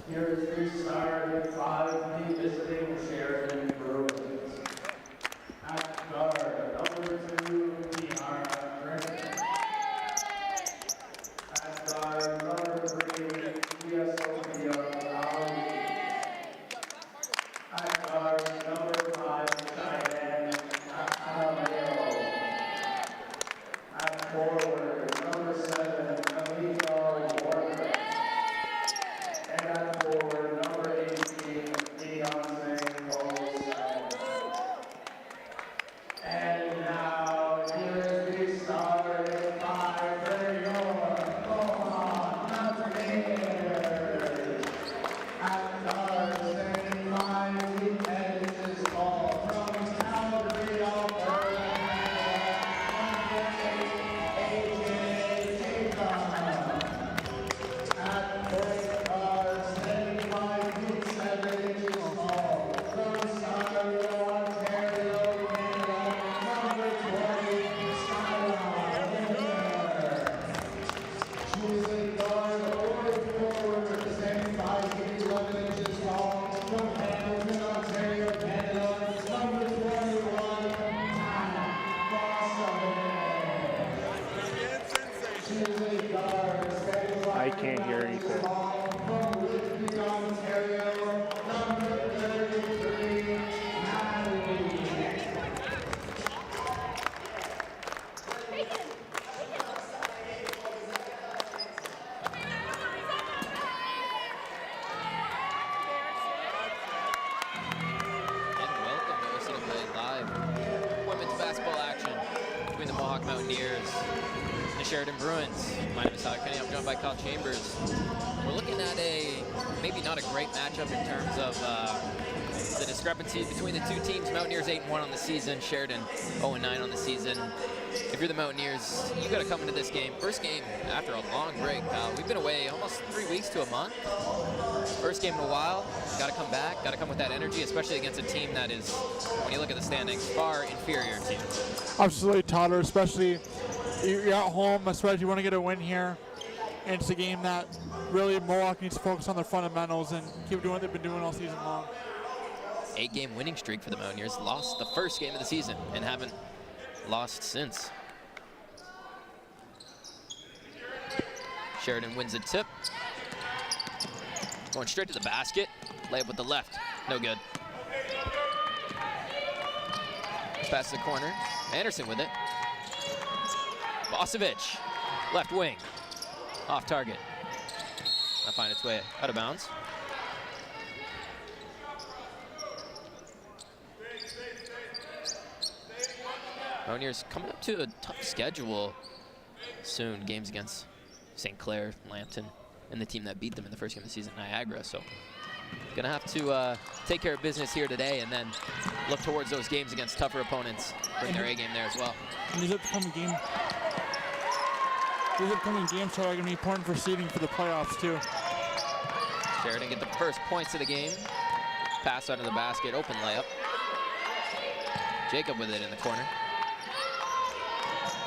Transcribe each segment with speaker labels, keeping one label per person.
Speaker 1: Here is the starting five, visiting the Sheridan Bruins. At guard, number 2, Tiara Griffin. At guard, number 3, Tia Sophia Ali. At guard, number 5, Sheridan Alameo. At forward, number 7, Amico Warner. And at forward, number 18, Beyonce Olsen. And now, here is the starting five for your Mohawk Mountaineers. At guard, standing 5 feet and inches tall, from Calgary, Alberta, AJ Jacob. At point guard, standing 5 feet 7 inches tall, from Ontario, Ontario, Canada, number 20, Skylar Winter. Choosing guard or forward, standing 5 feet 11 inches tall, from Hamilton, Ontario, Canada, number 21, Boston. Choosing guard, standing 5
Speaker 2: I can't hear anything.
Speaker 1: from Whitby, Ontario, number 33, Natalie.
Speaker 3: And welcome to OCAA Live women's basketball action between the Mohawk Mountaineers and the Sheridan Bruins. My name is Tyler Kenny. I'm joined by Kyle Chambers. We're looking at maybe not a great matchup in terms of the discrepancies between the two teams. Mountaineers 8-1 on the season, Sheridan 0-9 on the season. If you're the Mountaineers, you got to come into this game. First game after a long break. We've been away almost 3 weeks to a month. First game in a while. Got to come back. Got to come with that energy, especially against a team that is, when you look at the standings, far inferior to you.
Speaker 2: Absolutely, Tyler, especially you're at home, especially you want to get a win here. And it's a game that really Mohawk needs to focus on their fundamentals and keep doing what they've been doing all season long.
Speaker 3: 8-game winning streak for the Mountaineers. Lost the first game of the season and haven't lost since. Sheridan wins a tip. Going straight to the basket. Layup with the left. No good. Pass to the corner. Anderson with it. Bosovic, left wing. Off target. Might find its way out of bounds. Mountaineers coming up to a tough schedule soon. Games against St. Clair, Lambton, and the team that beat them in the first game of the season, Niagara. So gonna have to take care of business here today and then look towards those games against tougher opponents. Bring their A game there as well.
Speaker 2: And these upcoming games are going to be important for seeding for the playoffs too.
Speaker 3: Sheridan get the first points of the game. Pass under the basket, open layup. Jacob with it in the corner.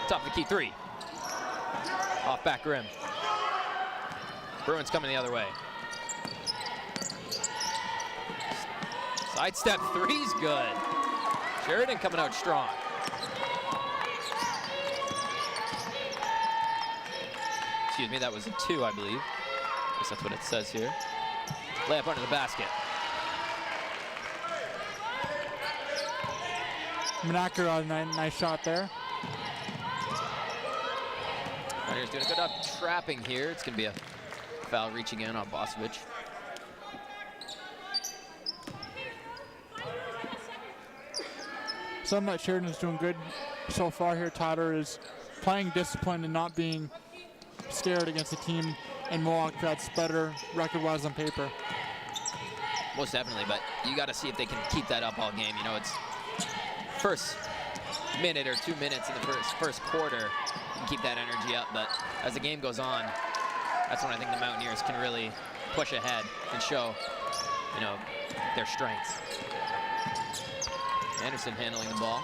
Speaker 3: Top of the key three. Off back rim. Bruins coming the other way. Sidestep three's good. Sheridan coming out strong. Excuse me, that was a 2, I believe. I guess that's what it says here. Layup under the basket.
Speaker 2: Menacca, nice shot there.
Speaker 3: Mountaineers doing a good job trapping here. It's going to be a foul reaching in on Bosovic.
Speaker 2: Something that Sheridan's doing good so far here, Tyler, is playing discipline and not being scared against a team in Mohawk that's better record-wise on paper.
Speaker 3: Most definitely, but you got to see if they can keep that up all game. You know, it's first minute or 2 minutes in the first quarter, you can keep that energy up, but as the game goes on, that's when I think the Mountaineers can really push ahead and show, you know, their strengths. Anderson handling the ball.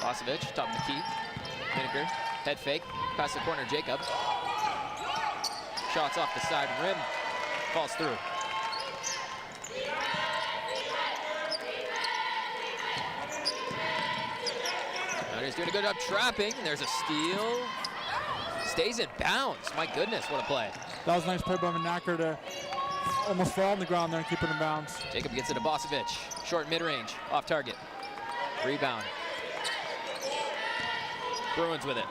Speaker 3: Bosovic, top of the key. Miniker, head fake, pass the corner, Jacob. Shots off the side rim. Falls through. Mountaineers doing a good job trapping. There's a steal. Stays in bounds. My goodness, what a play.
Speaker 2: That was a nice play by Monacker to almost fall on the ground there and keep it in bounds.
Speaker 3: Jacob gets it to Bosovic. Short mid-range, off target. Rebound. Bruins with it.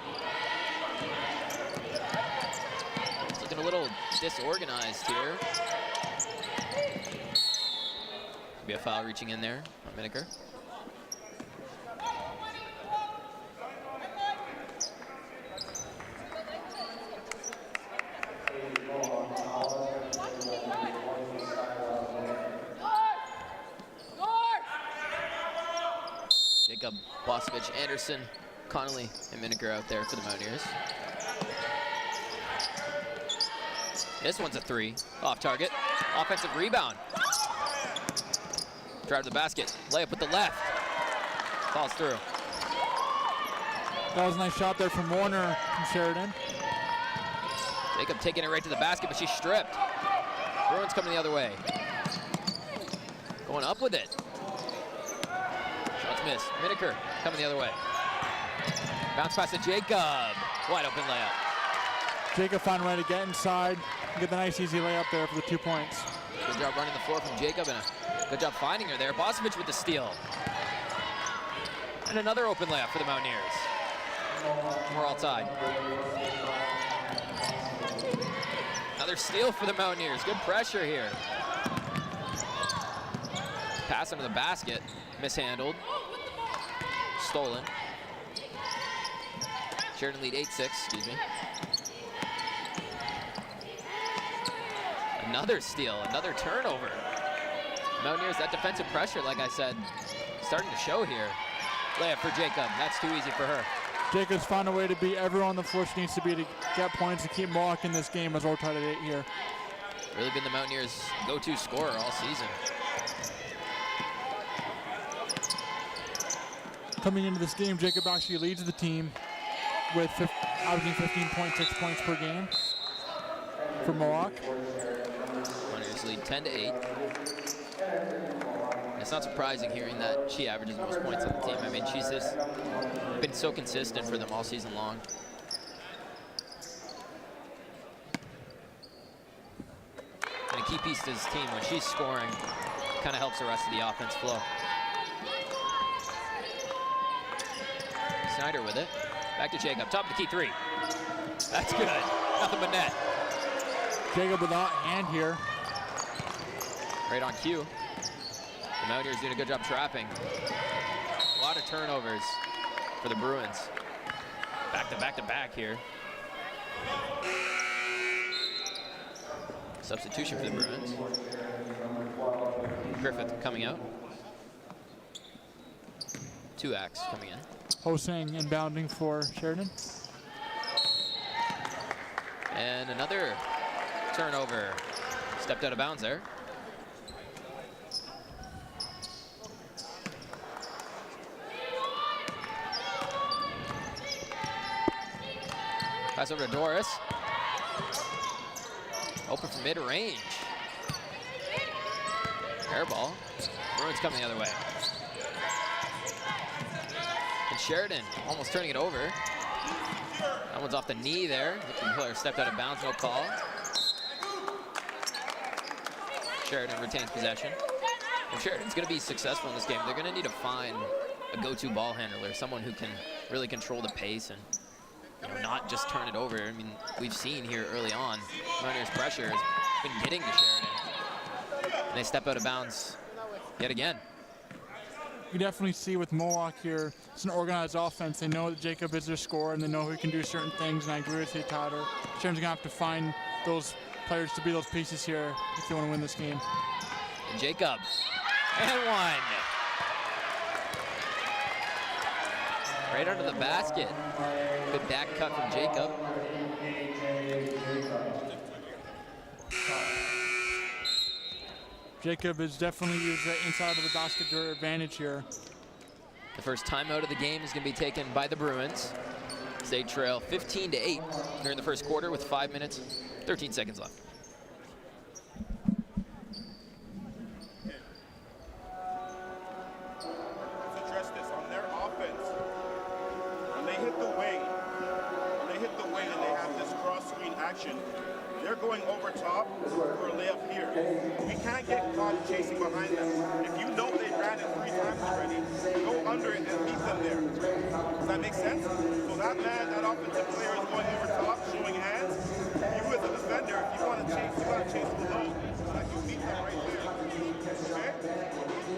Speaker 3: It's looking a little disorganized here. Be a foul reaching in there on Miniker. Jacob, Bosovic, Anderson, Connolly, and Miniker out there for the Mountaineers. This one's a three, off target. Offensive rebound. Drive to the basket, layup with the left. Falls through.
Speaker 2: That was a nice shot there from Warner from Sheridan.
Speaker 3: Jacob taking it right to the basket, but she's stripped. Bruins coming the other way. Going up with it. Shots missed. Miniker coming the other way. Bounce pass to Jacob. Wide open layup.
Speaker 2: Jacob found a way to get inside and get the nice easy layup there for the 2 points.
Speaker 3: Good job running the floor from Jacob and a good job finding her there. Bosovic with the steal. And another open layup for the Mountaineers. We're all tied. Another steal for the Mountaineers. Good pressure here. Pass under the basket. Mishandled. Stolen. Sheridan lead 8-6, excuse me. Another steal, another turnover. Mountaineers, that defensive pressure, like I said, starting to show here. Layup for Jacob. That's too easy for her.
Speaker 2: Jacob's found a way to beat everyone on the floor she needs to be to get points to keep Mohawk in this game as we're tied at 8 here.
Speaker 3: Really been the Mountaineers' go-to scorer all season.
Speaker 2: Coming into this game, Jacob actually leads the team with averaging 15.6 points per game for Mohawk.
Speaker 3: Mountaineers lead 10-8. It's not surprising hearing that she averages the most points on the team. I mean, she's just been so consistent for them all season long. And a key piece to this team, when she's scoring, kind of helps the rest of the offense flow. Snyder with it. Back to Jacob. Top of the key three. That's good. Nothing but net.
Speaker 2: Jacob without hand here.
Speaker 3: Right on cue. The Mountaineers doing a good job trapping. A lot of turnovers for the Bruins. Back to back to back here. Substitution for the Bruins. Griffith coming out. Two acts coming in.
Speaker 2: Hosang inbounding for Sheridan.
Speaker 3: And another turnover. Stepped out of bounds there. Pass over to Doris. Open from mid-range. Air ball. Bruins coming the other way. And Sheridan almost turning it over. That one's off the knee there. The player stepped out of bounds, no call. Sheridan retains possession. If Sheridan's going to be successful in this game, they're going to need to find a go-to ball handler, someone who can really control the pace and not just turn it over. I mean, we've seen here early on, Mountaineers' pressure has been getting to Sheridan. And they step out of bounds yet again.
Speaker 2: You definitely see with Mohawk here, it's an organized offense. They know that Jacob is their scorer, and they know he can do certain things, and I agree with you, Tyler. Sheridan's gonna have to find those players to be those pieces here if they want to win this game.
Speaker 3: And Jacob, and one. Right under the basket. Good back cut from Jacob.
Speaker 2: Jacob has definitely used that inside of the basket to her advantage here.
Speaker 3: The first timeout of the game is going to be taken by the Bruins. as they trail 15-8 here in the first quarter with 5 minutes, 13 seconds left.
Speaker 4: Let's address this on their offense. When they hit the wing and they have this cross screen action, they're going over top for a layup here. We can't get caught chasing behind them. If you know they ran it 3 times already, go under it and meet them there. Does that make sense? So that man, that offensive player is going over top, showing hands. You as a defender, if you want to chase, you got to chase below. So that you meet them right there. Okay?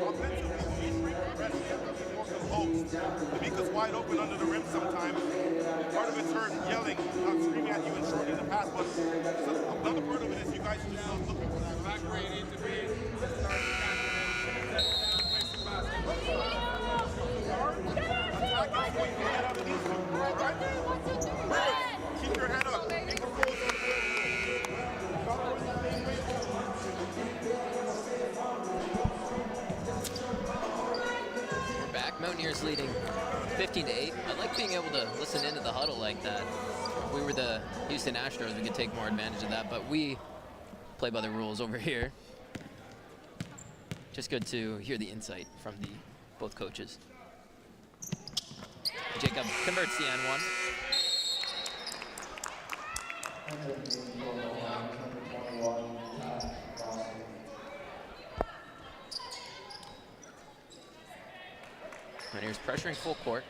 Speaker 4: Offensively, we shrink the rest. You have to be more composed. Tamika's wide open under the rim sometimes. Part of it's her yelling, not screaming at you and shortening the pass, but another part of it is you guys just not looking for that. Back where you need to be. Attack is what you get out of these two, all right? Keep your head up. Be composed on the way.
Speaker 3: We're back. Mountaineers leading 15-8. I like being able to listen into the huddle like that. If we were the Houston Astros, we could take more advantage of that, but we play by the rules over here. Just good to hear the insight from both coaches. Jacob converts the N1. Mountaineers pressuring full court.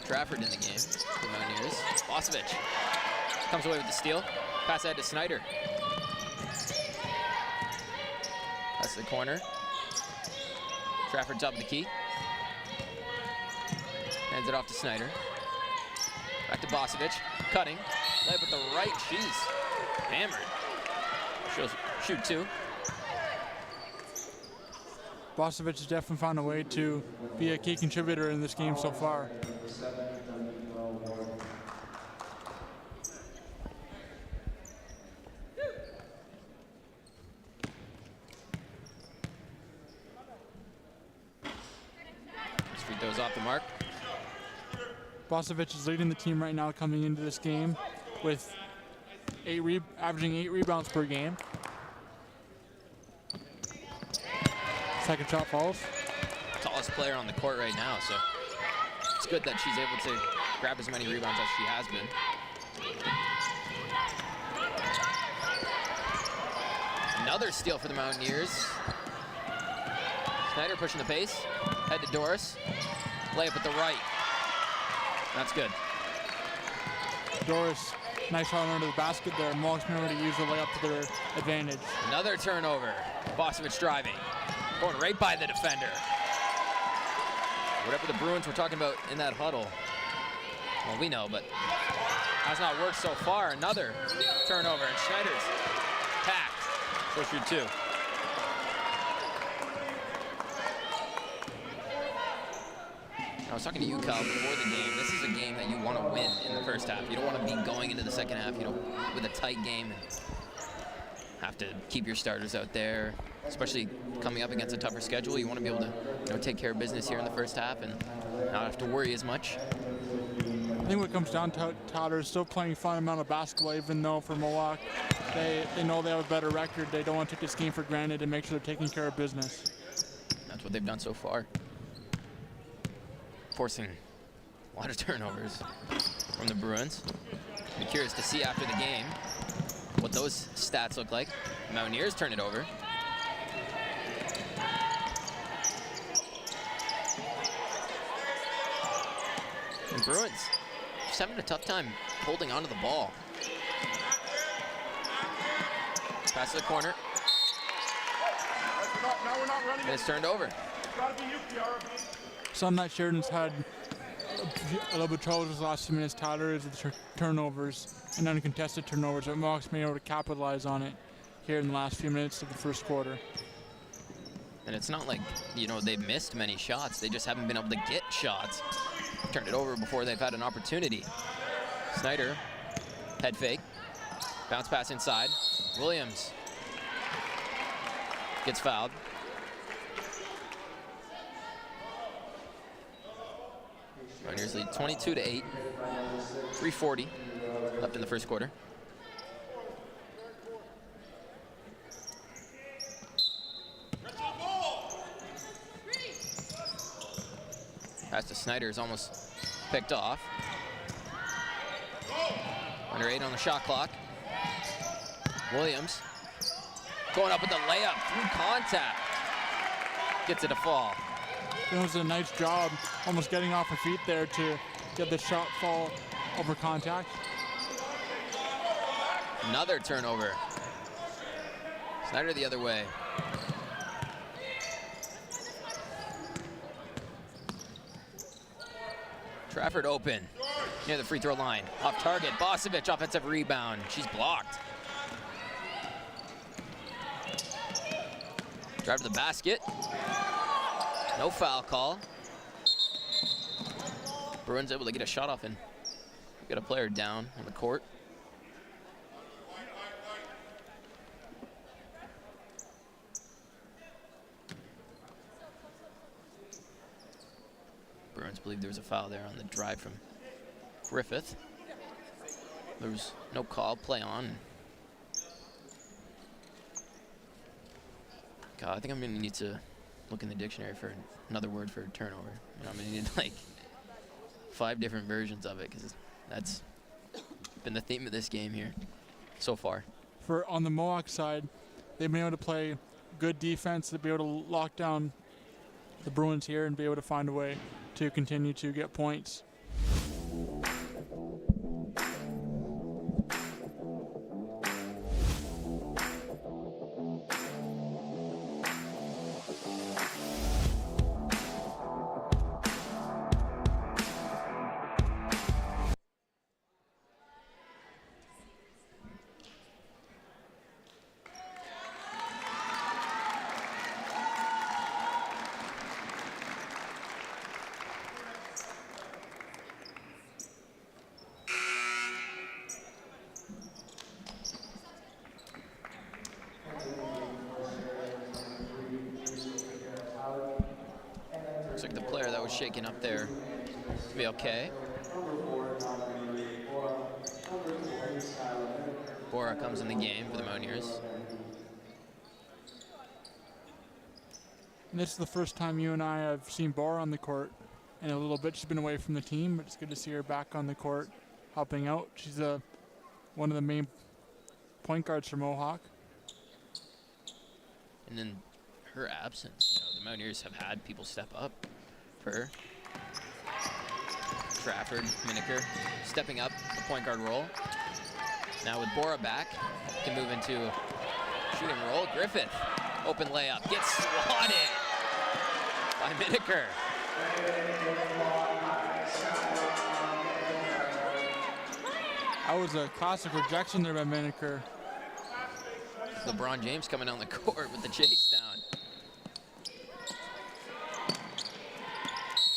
Speaker 3: Trafford in the game for the Mountaineers. Bosovic comes away with the steal. Pass ahead to Snyder. Pass to the corner. Trafford top of the key. Hands it off to Snyder. Back to Bosovic. Cutting. Layup with the right. Jeez. Hammered. She'll shoot 2.
Speaker 2: Bosovic has definitely found a way to be a key contributor in this game so far.
Speaker 3: Free throws off the mark.
Speaker 2: Bosovic is leading the team right now coming into this game with averaging 8 rebounds per game. Second shot falls.
Speaker 3: Tallest player on the court right now, so it's good that she's able to grab as many rebounds as she has been. Another steal for the Mountaineers. Snyder pushing the pace. Head to Doris. Layup at the right. That's good.
Speaker 2: Doris, nice run under the basket there. Mohawk's been able to use the layup to their advantage.
Speaker 3: Another turnover. Bosovic driving. Going right by the defender. Whatever the Bruins were talking about in that huddle, well, we know, but has not worked so far. Another turnover, and Schneider's packed. So shoot 2. I was talking to you, Kyle, before the game. This is a game that you want to win in the first half. You don't want to be going into the second half, with a tight game and have to keep your starters out there, especially coming up against a tougher schedule. You want to be able to, take care of business here in the first half and not have to worry as much.
Speaker 2: I think what comes down to Tyler is still playing fundamental basketball, even though for Mohawk, they know they have a better record. They don't want to take this game for granted and make sure they're taking care of business.
Speaker 3: That's what they've done so far. Forcing a lot of turnovers from the Bruins. Be curious to see after the game what those stats look like. Mountaineers turn it over. And Bruins just having a tough time holding onto the ball. Pass to the corner. And it's turned over.
Speaker 2: Something that Sheridan's had a little bit of trouble with the last few minutes, Tyler, is the turnovers and uncontested turnovers. But Mohawk's been able to capitalize on it here in the last few minutes of the first quarter.
Speaker 3: And it's not like, they've missed many shots. They just haven't been able to get shots. Turned it over before they've had an opportunity. Snyder, head fake. Bounce pass inside. Williams gets fouled. Mountaineers lead 22-8. 3:40 left in the first quarter. Pass to Snyder is almost picked off. Under 8 on the shot clock. Williams going up with the layup through contact. Gets it to fall.
Speaker 2: It was a nice job almost getting off her feet there to get the shot fall over contact.
Speaker 3: Another turnover. Snyder the other way. Trafford open near the free throw line. Off target, Bosovic, offensive rebound. She's blocked. Drive to the basket. No foul call. Bruins able to get a shot off and get a player down on the court. Bruins believe there was a foul there on the drive from Griffith. There was no call, play on. God, I think I'm gonna need to look in the dictionary for another word for turnover. You know, I'm gonna need like 5 different versions of it because that's been the theme of this game here so far.
Speaker 2: For on the Mohawk side, they've been able to play good defense to be able to lock down the Bruins here and be able to find a way to continue to get points.
Speaker 3: Looks like the player that was shaken up there will be okay. Bora comes in the game for the Mountaineers.
Speaker 2: And this is the first time you and I have seen Bora on the court in a little bit. She's been away from the team, but it's good to see her back on the court helping out. She's one of the main point guards for Mohawk.
Speaker 3: And then her absence, you know, the Mountaineers have had people step up for her. Trafford, Miniker stepping up the point guard role. Now with Bora back, can move into a shooting role. Griffith, open layup, gets swatted by Miniker.
Speaker 2: That was a classic rejection there by Miniker.
Speaker 3: LeBron James coming down the court with the chase down.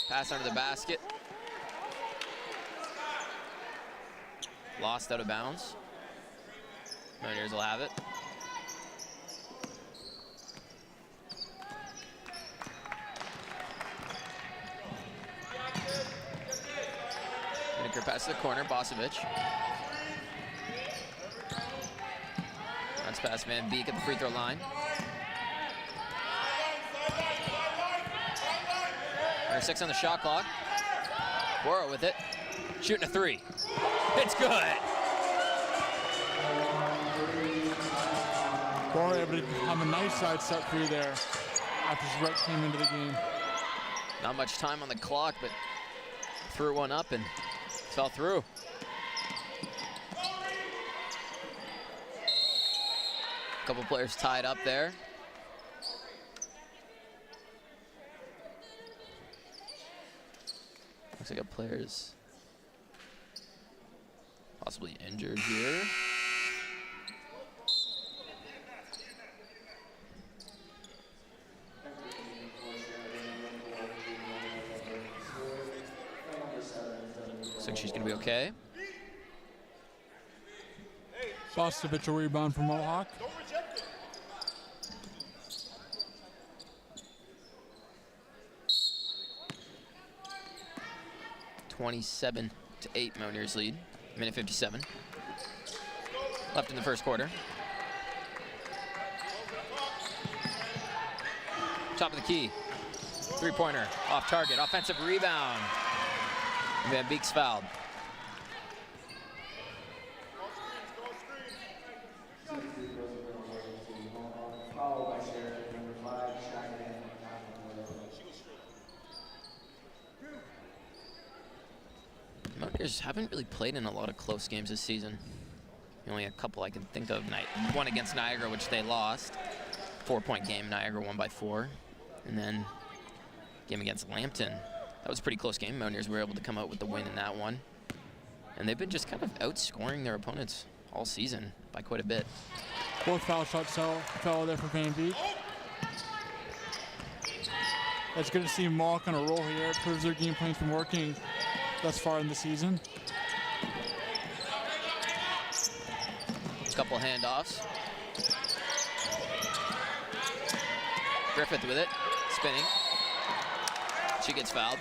Speaker 3: Pass under the basket. Lost out of bounds. Mountaineers will have it. Miniker pass to the corner, Bosovic. That's pass man Beak at the free throw line. Number 6 on the shot clock. Bora with it. Shooting a 3. It's good.
Speaker 2: Bora able to have a nice side set free there after Shrek came into the game.
Speaker 3: Not much time on the clock, but threw one up and fell through. A couple players tied up there. Looks like a player's possibly injured here. Looks like she's gonna be okay.
Speaker 2: Bostovic will rebound from Mohawk.
Speaker 3: 27-8 Mountaineers lead. Minute 57 left in the first quarter. Top of the key. Three-pointer off target. Offensive rebound. Van Beek's fouled.
Speaker 1: Followed by Sheridan, number 5, Sheridan.
Speaker 3: Mountaineers haven't really played in a lot of close games this season. Only a couple I can think of. One against Niagara, which they lost. 4-point game. Niagara won by 4. And then game against Lambton. That was a pretty close game. Mountaineers were able to come out with the win in that one. And they've been just kind of outscoring their opponents all season by quite a bit.
Speaker 2: Both foul shots fell there for Van Beek. It's good to see Mohawk on a roll here. It proves their game plan's been working thus far in the season.
Speaker 3: Couple handoffs. Griffith with it, spinning. She gets fouled.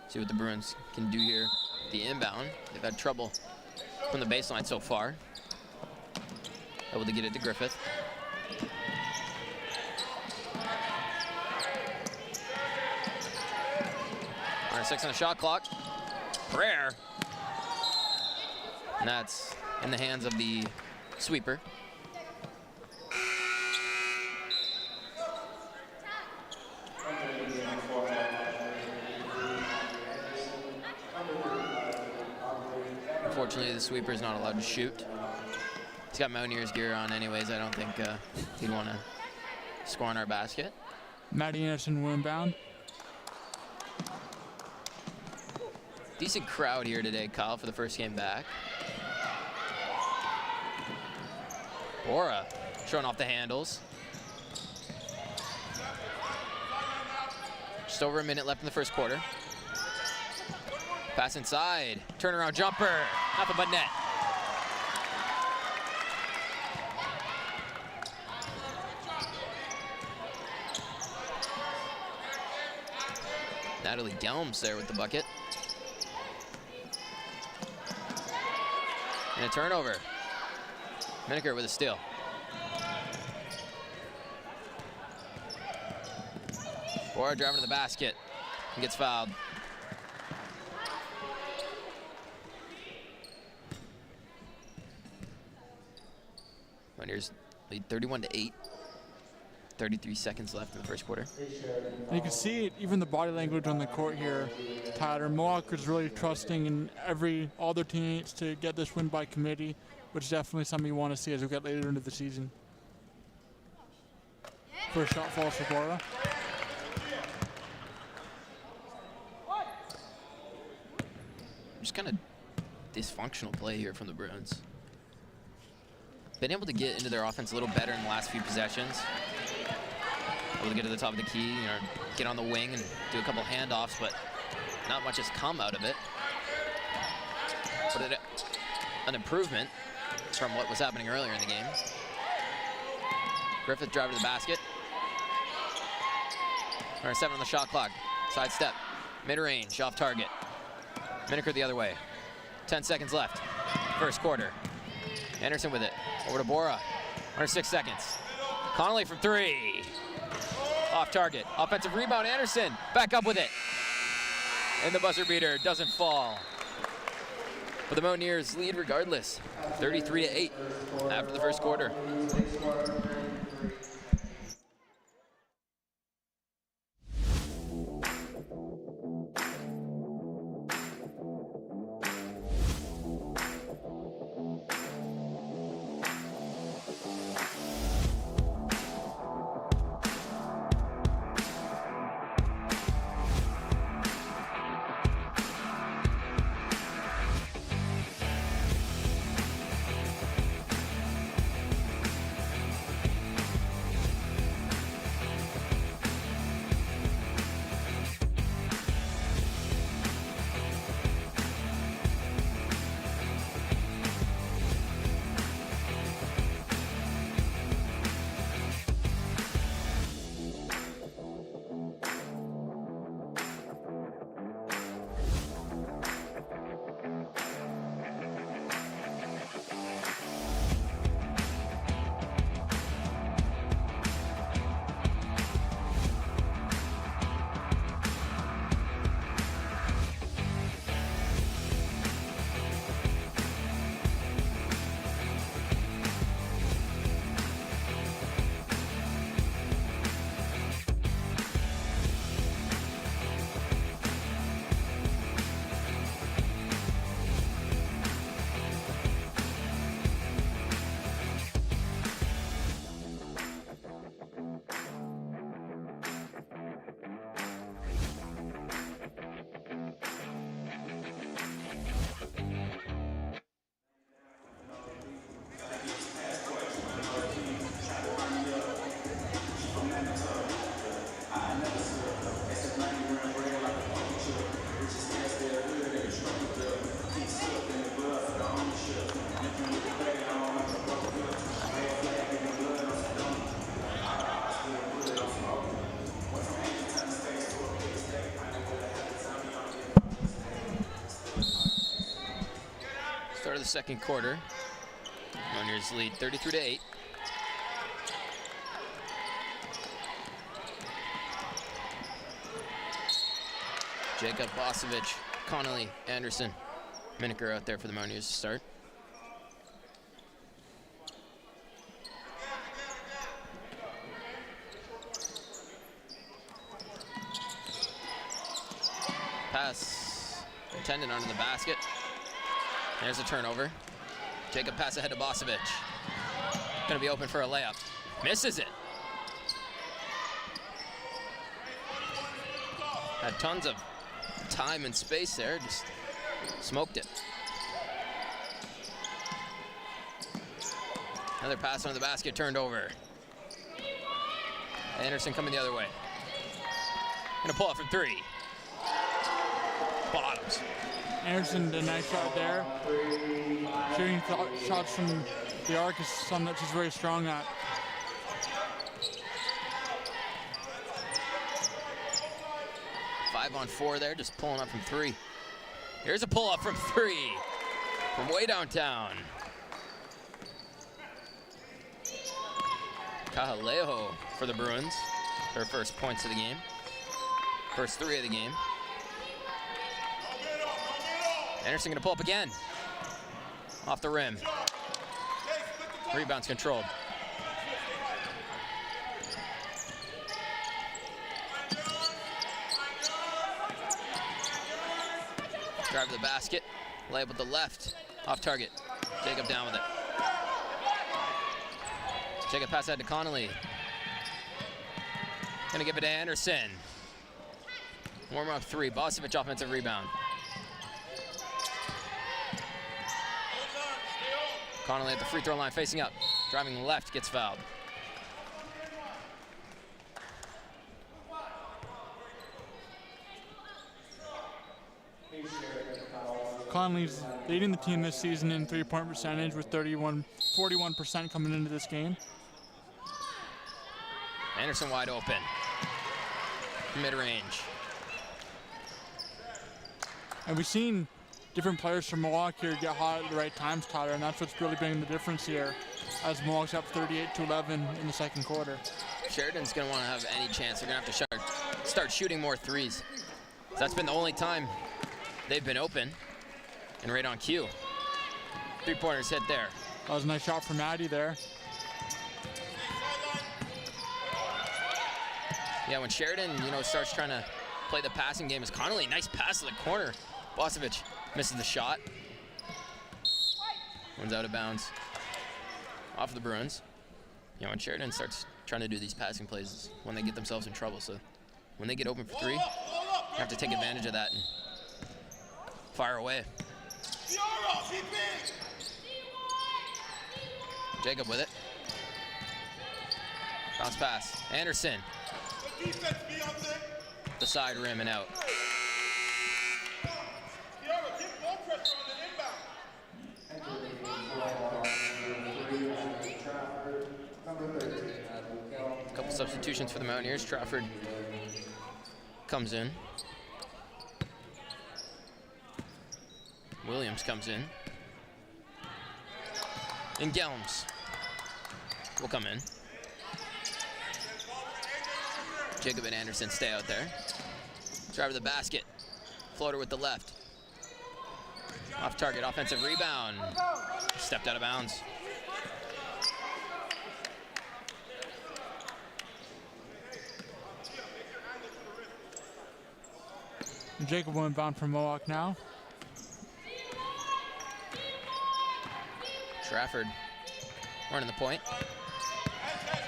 Speaker 3: See what the Bruins can do here. The inbound, they've had trouble from the baseline so far. Able to get it to Griffith. Under 6 on the shot clock. Prayer. And that's in the hands of the sweeper. Unfortunately, the sweeper is not allowed to shoot. He's got Mountaineers gear on anyways. I don't think he'd want to score on our basket.
Speaker 2: Maddie Anderson will inbound.
Speaker 3: Decent crowd here today, Kyle, for the first game back. Bora showing off the handles. Just over a minute left in the first quarter. Pass inside, turnaround jumper, nothing but net. Natalie Gelms there with the bucket. And a turnover. Miniker with a steal. Bora driving to the basket and gets fouled. Mountaineers lead 31-8. 33 seconds left in the first quarter.
Speaker 2: And you can see it, even the body language on the court here. Tyler Mohawk is really trusting in all their teammates to get this win by committee, which is definitely something you want to see as we get later into the season. First shot falls for Bora.
Speaker 3: Just kind of dysfunctional play here from the Bruins. Been able to get into their offense a little better in the last few possessions. Able to get to the top of the key, get on the wing and do a couple handoffs, but not much has come out of it. But an improvement from what was happening earlier in the game. Griffith driving to the basket. All right, 7 on the shot clock. Side step, mid-range, off target. Miniker the other way. 10 seconds left. First quarter. Anderson with it. Over to Bora. Under 6 seconds. Connolly from 3. Off target. Offensive rebound. Anderson back up with it. And the buzzer beater doesn't fall. But the Mountaineers lead regardless. 33-8 after the first quarter. of the second quarter. Mountaineers lead 33-8. Jacob, Bosevich, Connolly, Anderson, Miniker out there for the Mountaineers to start. Pass intended under the basket. There's a turnover. Jacob pass ahead to Bosevich. Gonna be open for a layup. Misses it. Had tons of time and space there, just smoked it. Another pass under the basket, turned over. Anderson coming the other way. Gonna pull up from three. Bottoms.
Speaker 2: Anderson did a nice shot there. Shooting shots from the arc is something that she's very strong at.
Speaker 3: Five on four there, just pulling up from three. Here's a pull up from three from way downtown. Kahaleho for the Bruins. Their first points of the game. First three of the game. Anderson gonna pull up again. Off the rim. Rebound's controlled. Drive to the basket. Layup with the left. Off target. Jacob down with it. Jacob pass ahead to Connolly. Gonna give it to Anderson. Warm up three. Bosevich offensive rebound. Connolly at the free throw line facing up. Driving left, gets fouled.
Speaker 2: Conley's leading the team this season in three-point percentage with 41% coming into this game.
Speaker 3: Anderson wide open. Mid-range.
Speaker 2: And we've seen different players from Mohawk here get hot at the right times, Tyler, and that's what's really bringing the difference here as Mohawk's up 38-11 in the second quarter.
Speaker 3: Sheridan's gonna wanna have any chance. They're gonna have to start shooting more threes. That's been the only time they've been open and right on cue. Three-pointers hit there.
Speaker 2: That was a nice shot from Maddie there.
Speaker 3: Yeah, when Sheridan, starts trying to play the passing game, is Connolly. Nice pass to the corner. Bosevich misses the shot. One's out of bounds. Off the Bruins. When Sheridan starts trying to do these passing plays, when they get themselves in trouble. So when they get open for three, you have to take advantage of that and fire away. Jacob with it. Bounce pass. Anderson. The side rim and out. A couple substitutions for the Mountaineers. Trafford comes in. Williams comes in. And Gelms will come in. Jacob and Anderson stay out there. Drive to the basket. Floater with the left. Off target, offensive rebound. Stepped out of bounds.
Speaker 2: Jacob will inbound from Mohawk now.
Speaker 3: Trafford running the point.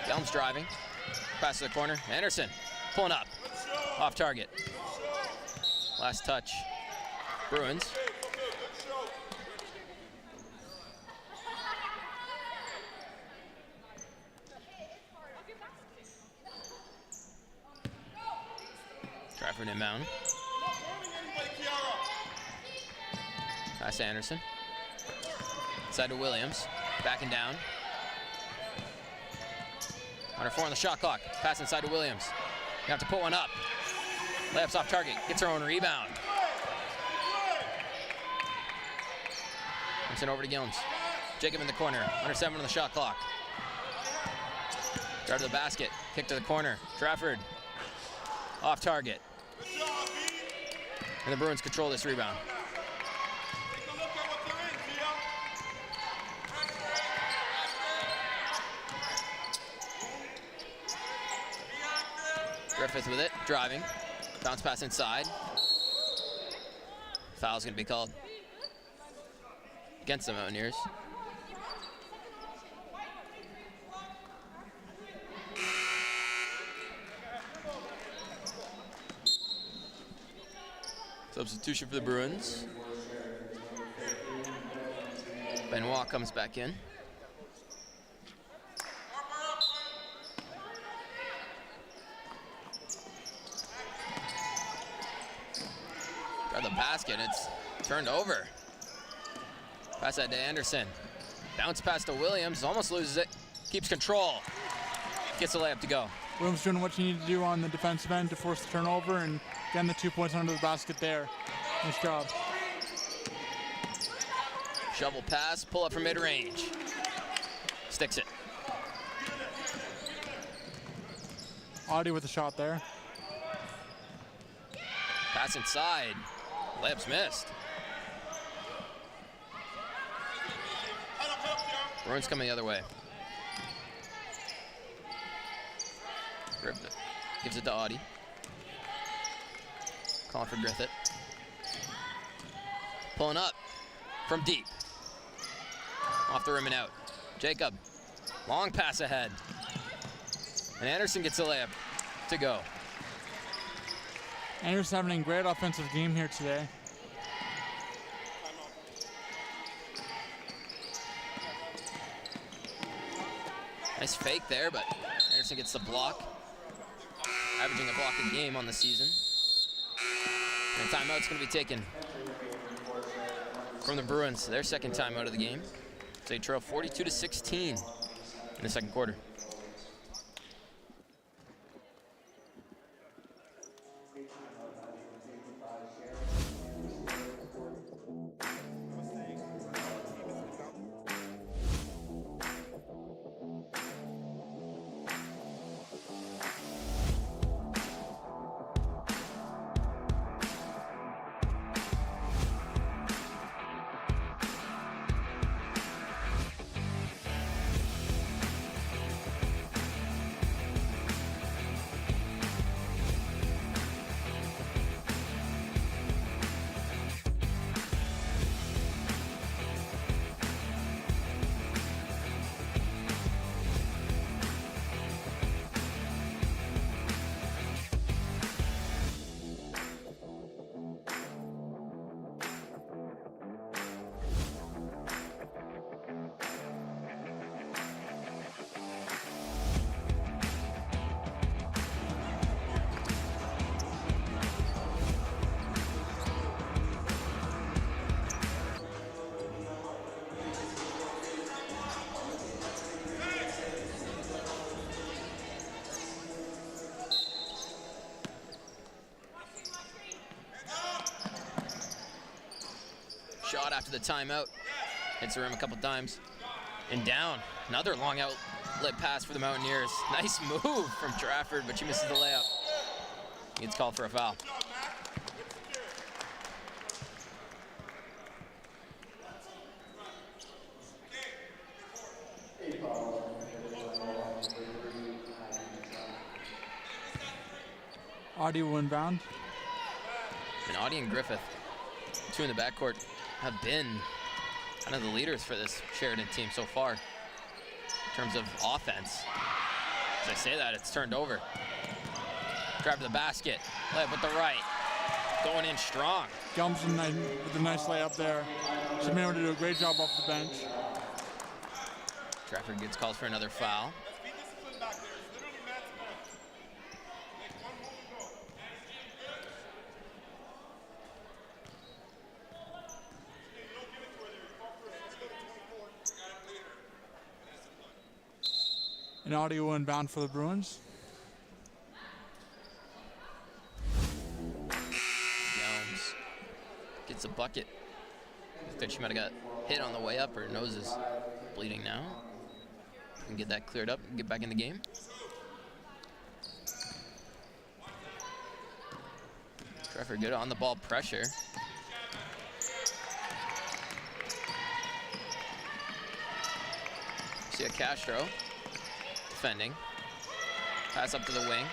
Speaker 3: Gelms driving. Pass to the corner. Anderson pulling up. Off target. Last touch. Bruins. Trafford inbound. Pass to Anderson. Side to Williams. Backing down. Under 4 on the shot clock. Pass inside to Williams. You have to put one up. Layups off target. Gets her own rebound. Thompson over to Gilms. Jacob in the corner, under 7 on the shot clock. Drive to the basket, kick to the corner. Trafford, off target. And the Bruins control this rebound. Griffith with it, driving. Bounce pass inside. Foul's gonna be called against the Mountaineers. Substitution for the Bruins. Benoit comes back in. Got the basket, it's turned over. Pass that to Anderson. Bounce pass to Williams, almost loses it. Keeps control. Gets the layup to go.
Speaker 2: Williams doing what you need to do on the defensive end to force the turnover, and getting the 2 points under the basket there. Nice job.
Speaker 3: Shovel pass, pull up from mid-range. Sticks it.
Speaker 2: Audie with a shot there.
Speaker 3: Pass inside. Layup's missed. Bruins coming the other way. Griffith gives it to Audie. Calling for Griffith. Pulling up from deep. Off the rim and out. Jacob, long pass ahead. And Anderson gets a layup to go.
Speaker 2: Anderson having a great offensive game here today.
Speaker 3: Nice fake there, but Anderson gets the block. Averaging a block a game on the season. And a timeout's going to be taken from the Bruins. Their second timeout of the game. So they trail 42-16 in the second quarter. Shot after the timeout. Hits the rim a couple times. And down. Another long outlet pass for the Mountaineers. Nice move from Trafford, but she misses the layup. He gets called for a foul.
Speaker 2: Audie will inbound.
Speaker 3: And Audie and Griffith, two in the backcourt, have been kind of the leaders for this Sheridan team so far in terms of offense. As I say that, it's turned over. Drive to the basket, layup with the right, going in strong.
Speaker 2: Gums with a nice layup there. She's been able to do a great job off the bench.
Speaker 3: Trafford gets called for another foul.
Speaker 2: And Audie will inbound for the Bruins.
Speaker 3: Jones gets a bucket. I think she might have got hit on the way up. Her nose is bleeding now. We can get that cleared up and get back in the game. Treffer good on the ball pressure. See a Castro defending. Pass up to the wing.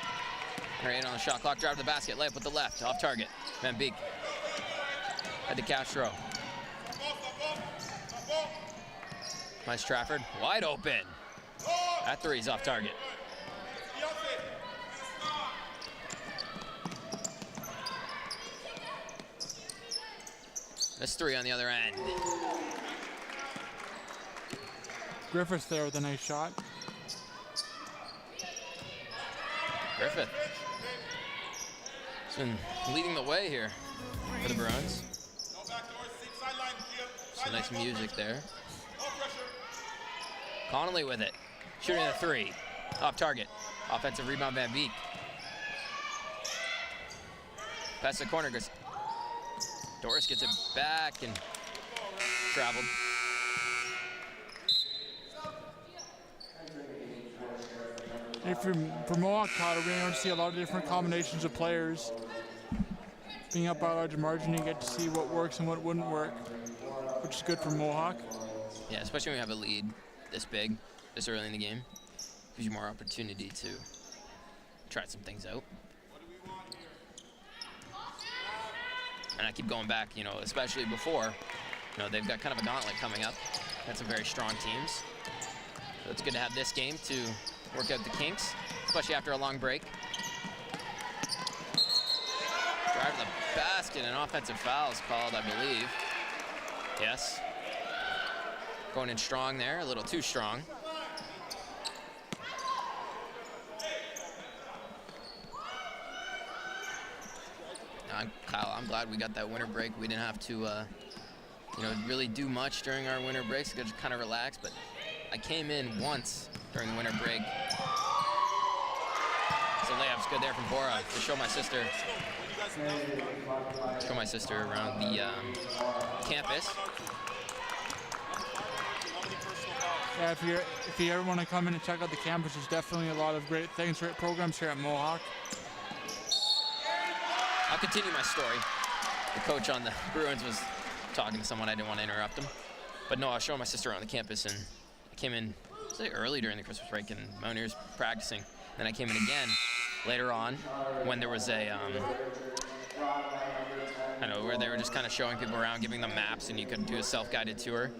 Speaker 3: Right on the shot clock, drive to the basket, layup with the left, off target. Van Beek. Head to Castro. Nice Trafford, wide open. That three's off target. This three on the other end.
Speaker 2: Griffiths there with a nice shot.
Speaker 3: Griffith has been leading the way here for the Bruins. Some nice music there. Connolly with it. Shooting a three. Off target. Offensive rebound, Van Beek. Pass the corner. Doris gets it back and traveled.
Speaker 2: For Mohawk, Tyler, we're going to see a lot of different combinations of players. Being up by a large margin, you get to see what works and what wouldn't work, which is good for Mohawk.
Speaker 3: Yeah, especially when you have a lead this big, this early in the game. Gives you more opportunity to try some things out. And I keep going back, you know, especially before, you know, they've got kind of a gauntlet coming up. Got some very strong teams. So it's good to have this game to work out the kinks, especially after a long break. Drive to the basket, and offensive foul is called, I believe. Yes. Going in strong there, a little too strong. Kyle, I'm glad we got that winter break. We didn't have to, you know, really do much during our winter breaks. We could just kind of relax. But I came in once during the winter break. So layup's good there from Bora to show my sister. Around the campus.
Speaker 2: Yeah, if you ever want to come in and check out the campus, there's definitely a lot of great things, great programs here at Mohawk.
Speaker 3: I'll continue my story. The coach on the Bruins was talking to someone. I didn't want to interrupt him. But no, I was showing my sister around the campus, and I came in early during the Christmas break, and Mountaineers practicing. Then I came in again later on when there was a, I know, where they were just kind of showing people around, giving them maps, and you could do a self-guided tour.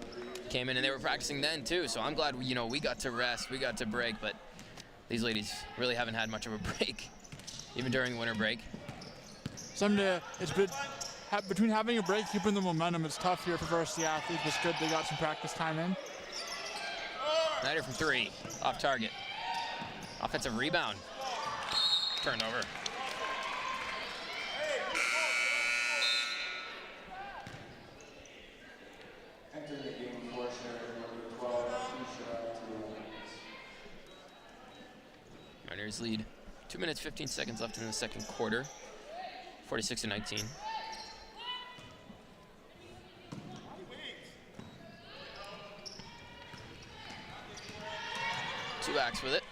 Speaker 3: Came in, and they were practicing then, too. So I'm glad, you know, we got to rest, we got to break, but these ladies really haven't had much of a break, even during the winter break.
Speaker 2: It's been, between having a break, keeping the momentum, it's tough here for varsity athletes. It's good they got some practice time in.
Speaker 3: Snyder from three, off target. Offensive rebound. Turnover.
Speaker 1: Entering the game for Sheridan, number 12, Keisha.
Speaker 3: Mountaineers lead. 2 minutes, 15 seconds left in the second quarter. 46-19. Two acts with it.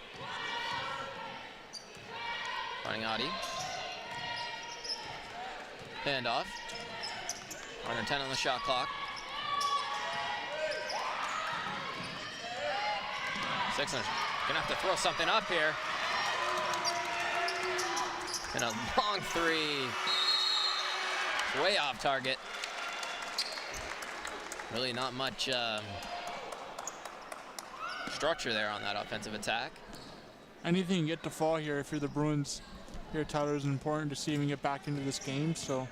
Speaker 3: Finding Adi. Handoff. Under 10 on the shot clock. Sixers gonna have to throw something up here. And a long three. It's way off target. Really not much structure there on that offensive attack.
Speaker 2: Anything you get to fall here if you're the Bruins here, Tyler, is important to see him get back into this game. So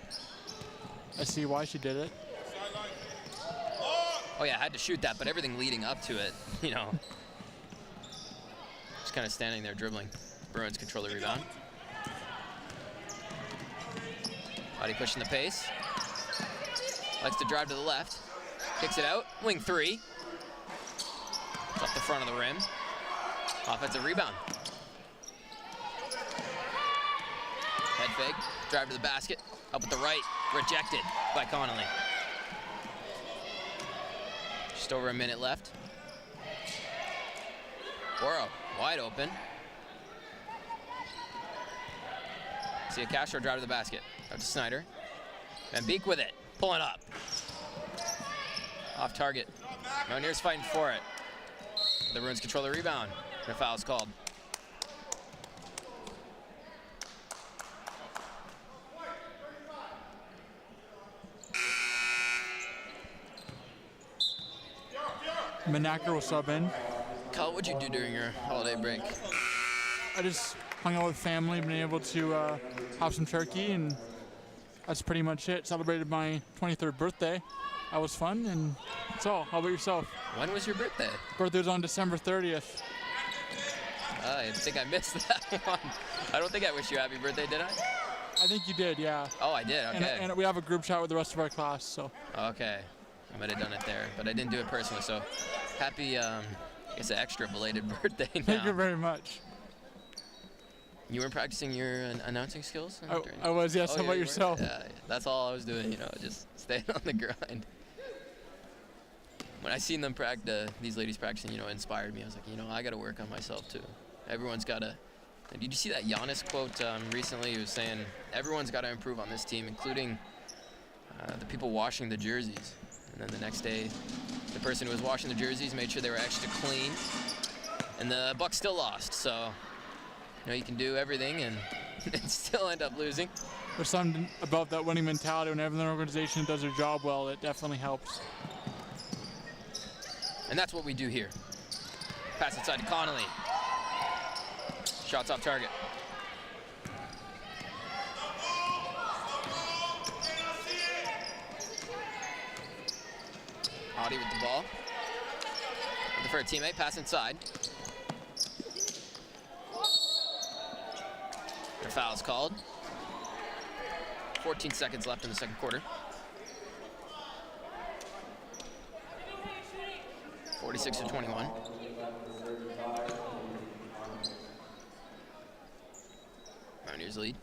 Speaker 2: I see why she did it.
Speaker 3: Oh yeah, I had to shoot that, but everything leading up to it, you know. Just kind of standing there dribbling. Bruins control the rebound. Adi pushing the pace. Likes to drive to the left. Kicks it out. Wing three. It's off the front of the rim. Offensive rebound. Head fake. Drive to the basket. Up with the right. Rejected by Connolly. Just over a minute left. Borough, wide open. See a Castro drive to the basket. Out to Snyder. Van Beek with it, pulling up. Off target. Mountaineers fighting for it. The Bruins control the rebound. And a foul's called.
Speaker 2: Manacker will sub in.
Speaker 3: Kyle, what'd you do during your holiday break?
Speaker 2: I just hung out with family, been able to have some turkey, and that's pretty much it. Celebrated my 23rd birthday. That was fun, and that's all. How about yourself?
Speaker 3: When was your birthday?
Speaker 2: Birthday was on December 30th.
Speaker 3: I think I missed that one. I don't think I wished you a happy birthday, did I?
Speaker 2: I think you did, yeah.
Speaker 3: Oh, I did, okay.
Speaker 2: And we have a group chat with the rest of our class, so.
Speaker 3: Okay, I might have done it there, but I didn't do it personally, so happy, I guess, an extra belated birthday now.
Speaker 2: Thank you very much.
Speaker 3: You were practicing your announcing skills?
Speaker 2: I was, yes.
Speaker 3: Oh,
Speaker 2: How
Speaker 3: yeah,
Speaker 2: about
Speaker 3: you were?
Speaker 2: yourself?
Speaker 3: Yeah, that's all I was doing, you know, just staying on the grind. When I seen them these ladies practicing, you know, it inspired me. I was like, you know, I got to work on myself too. Everyone's got to. Did you see that Giannis quote recently? He was saying everyone's got to improve on this team, including the people washing the jerseys. And then the next day, the person who was washing the jerseys made sure they were extra clean. And the Bucks still lost. So, you know, you can do everything and still end up losing.
Speaker 2: There's something about that winning mentality. Whenever an organization does their job well, it definitely helps.
Speaker 3: And that's what we do here. Pass inside to Connolly. Shots off target. Audie with the ball. Looking for a teammate, pass inside. Their foul's called. 14 seconds left in the second quarter. 46-21. Mountaineers lead.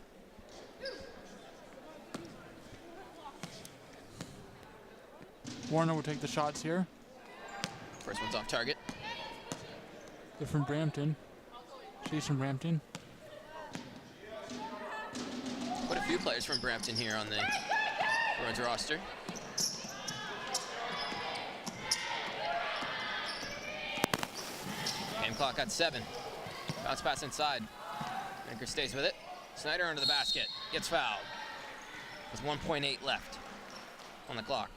Speaker 2: Warner will take the shots here.
Speaker 3: First one's off target.
Speaker 2: They're from Brampton. She's from Brampton.
Speaker 3: Quite a few players from Brampton here on the Bruins roster. Game clock at 7. Bounce pass inside. Anchor stays with it. Snyder under the basket. Gets fouled. With 1.8 left on the clock.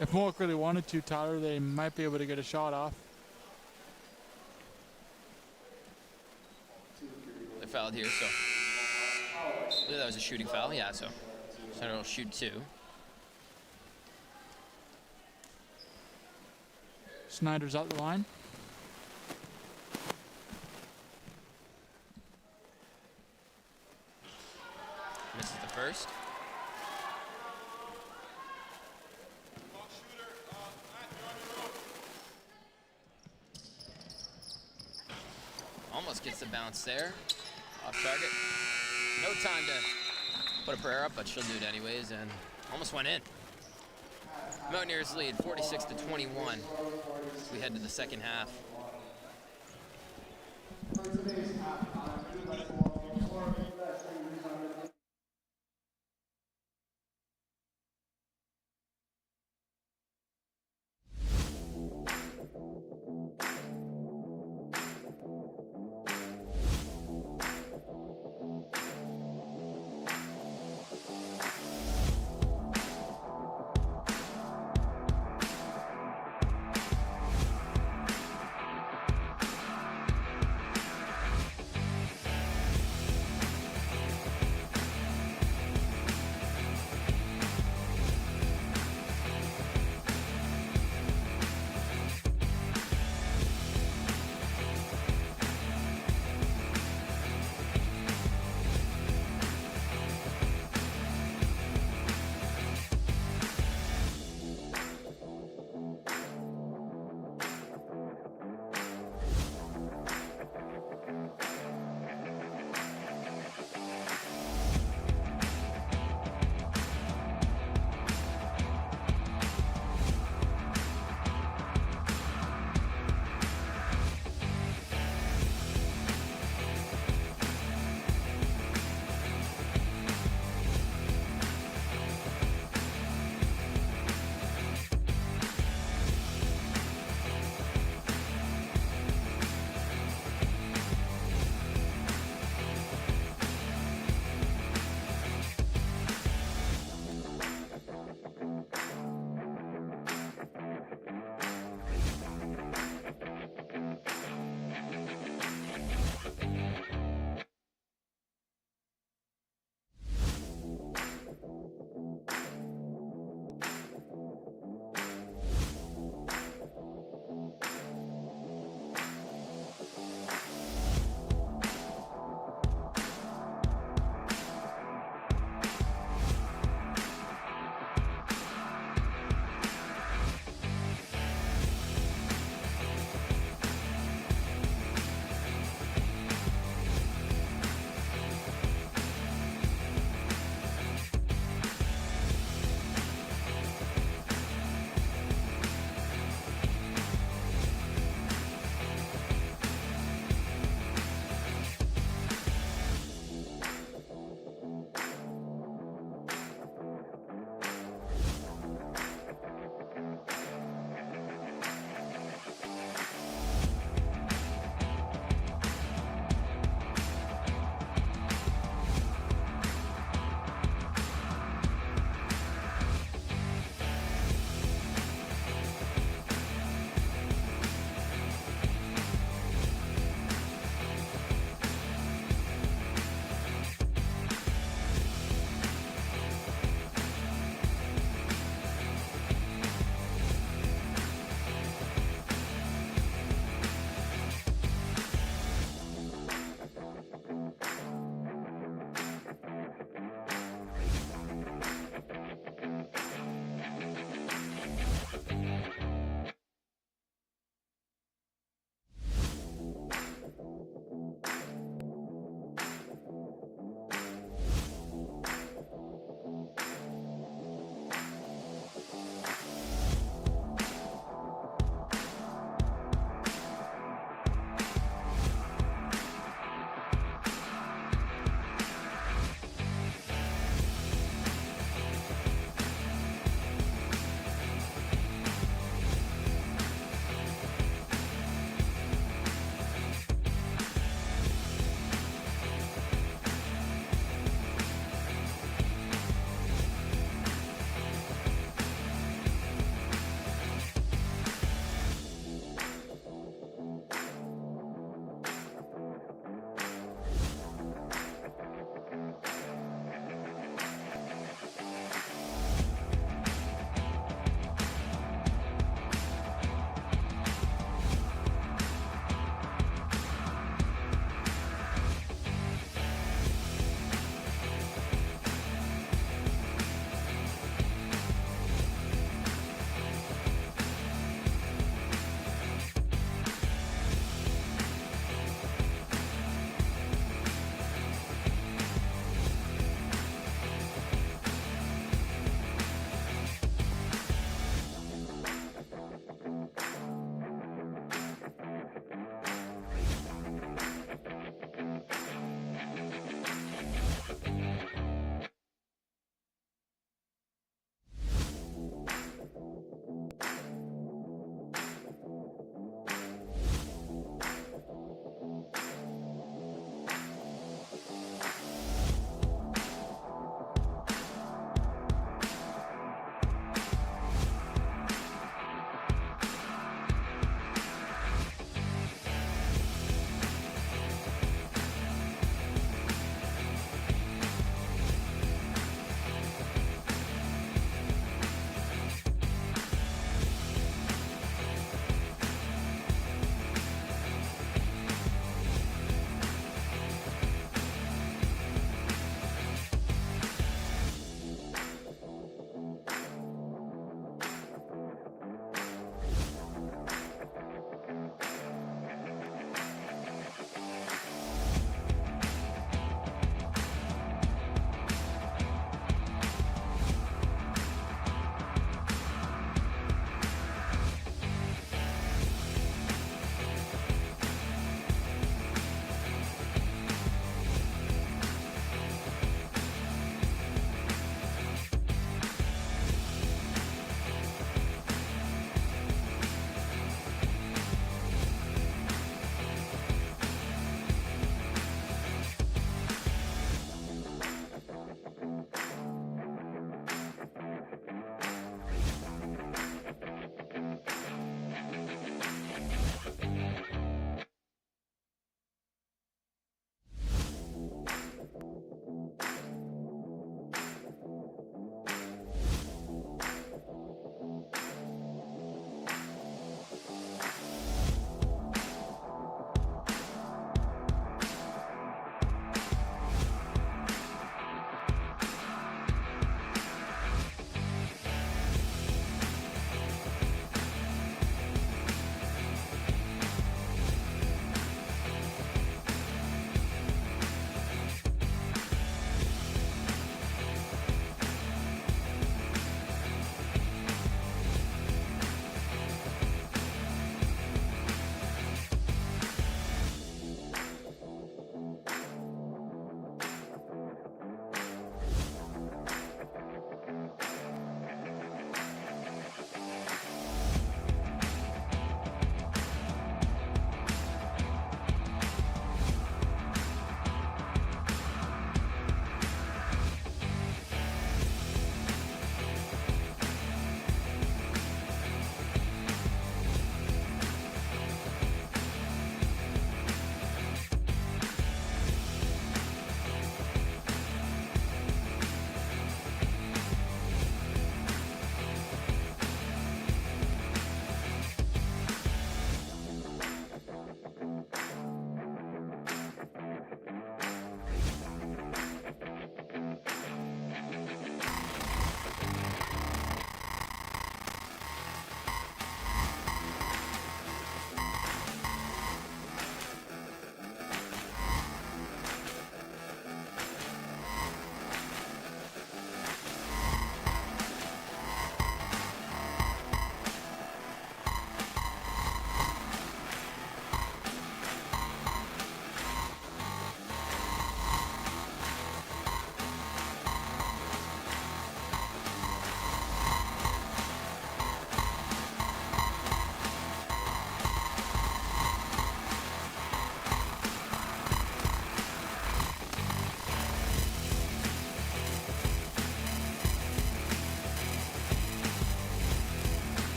Speaker 2: If Mohawk really wanted to, Tyler, they might be able to get a shot off.
Speaker 3: They're fouled here, so I believe that was a shooting foul. Yeah, so Snyder will shoot 2.
Speaker 2: Snyder's out the line.
Speaker 3: Misses the first. Almost gets the bounce there. Off target. No time to put a prayer up, but she'll do it anyways, and almost went in. Mountaineers lead 46-21 as we head to the second half.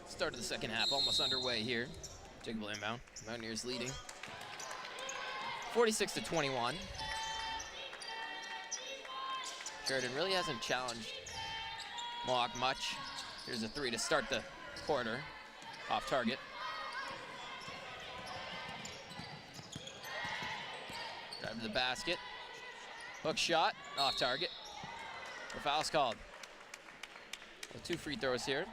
Speaker 3: Start of the second half, almost underway here. Jacob will inbound. Mountaineers leading 46-21. Sheridan really hasn't challenged Mohawk much. Here's a three to start the quarter. Off target. Drive to the basket. Hook shot, off target. The foul's called. Well, 2 free throws here.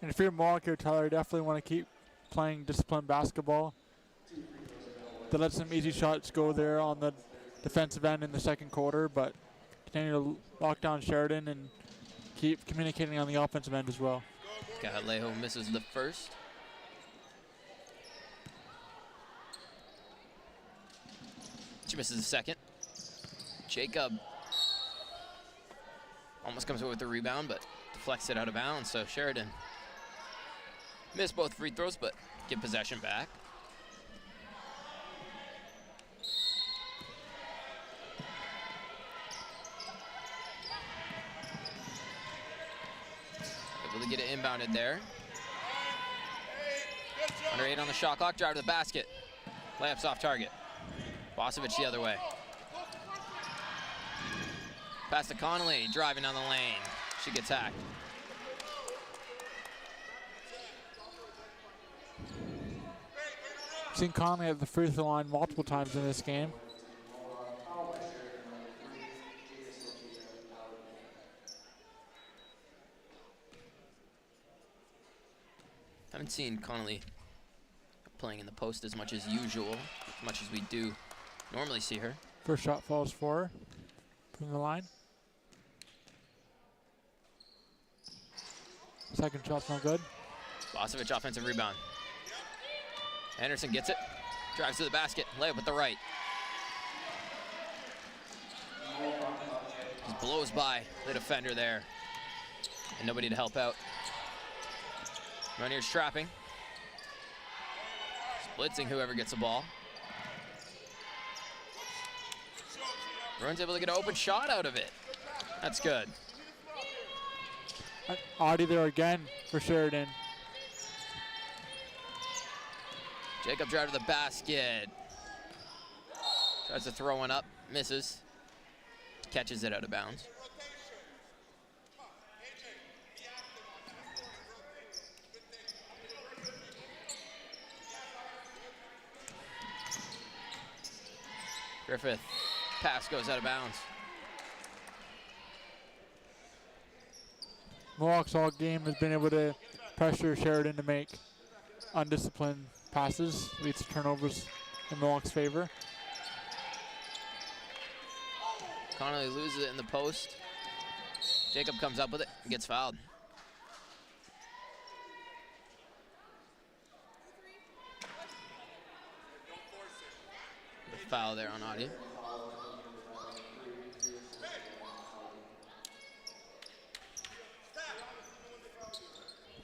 Speaker 2: And if you're Mohawk here, Tyler, you definitely want to keep playing disciplined basketball. To let some easy shots go there on the defensive end in the second quarter, but continue to lock down Sheridan and keep communicating on the offensive end as well.
Speaker 3: Alejo misses the first. She misses the second. Jacob almost comes away with the rebound, but deflects it out of bounds, so Sheridan missed both free throws, but get possession back. Able to get it inbounded there. Under 8 on the shot clock, drive to the basket. Layups off target. Bosovic the other way. Pass to Connolly, driving down the lane. She gets hacked.
Speaker 2: Seen Conley at the free throw line multiple times in this game.
Speaker 3: Haven't seen Connolly playing in the post as much as usual, as much as we do normally see her.
Speaker 2: First shot falls for her from the line. Second shot's no good.
Speaker 3: Bosovic offensive rebound. Anderson gets it, drives to the basket, layup with the right. Just blows by the defender there, and nobody to help out. Mountaineers trapping. Blitzing whoever gets the ball. Bruins able to get an open shot out of it. That's good.
Speaker 2: Audie there again for Sheridan.
Speaker 3: Jacob drive to the basket. Tries to throw one up, misses. Catches it out of bounds. Griffith, pass goes out of bounds.
Speaker 2: Mohawks all game has been able to pressure Sheridan to make undisciplined passes, leads to turnovers in Mohawk's favor.
Speaker 3: Connolly loses it in the post. Jacob comes up with it and gets fouled. Foul there on Audie.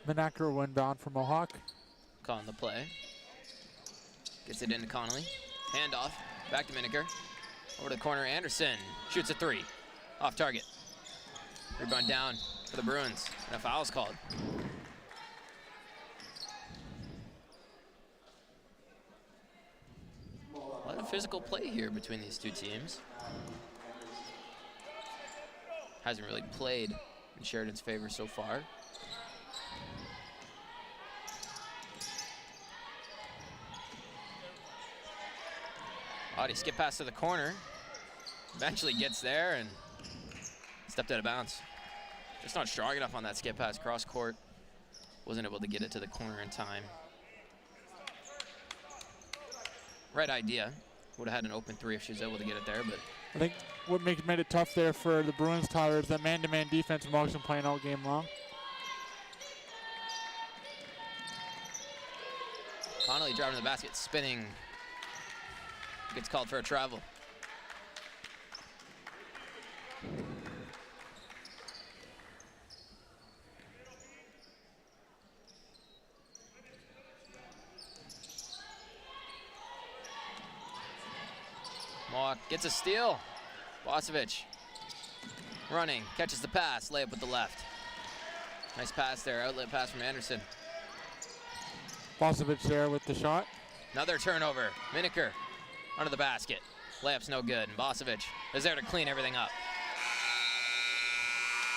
Speaker 2: Minacker will inbound for Mohawk.
Speaker 3: Calling the play. Gets it into Connolly. Handoff. Back to Miniker. Over to the corner. Anderson shoots a 3. Off target. Rebound down for the Bruins. And a foul's called. A lot of physical play here between these two teams. Hasn't really played in Sheridan's favor so far. Audie skip pass to the corner. Eventually gets there and stepped out of bounds. Just not strong enough on that skip pass cross court. Wasn't able to get it to the corner in time. Right idea. Would have had an open 3 if she was able to get it there, but
Speaker 2: I think what made it tough there for the Bruins, Tyler, is that man-to-man defense Mohawks been playing all game long.
Speaker 3: Connolly driving to the basket, spinning. Gets called for a travel. Mohawk gets a steal. Bosovic running, catches the pass, layup with the left. Nice pass there, outlet pass from Anderson.
Speaker 2: Bosovic there with the shot.
Speaker 3: Another turnover. Miniker under the basket. Layup's no good, and Bosovic is there to clean everything up.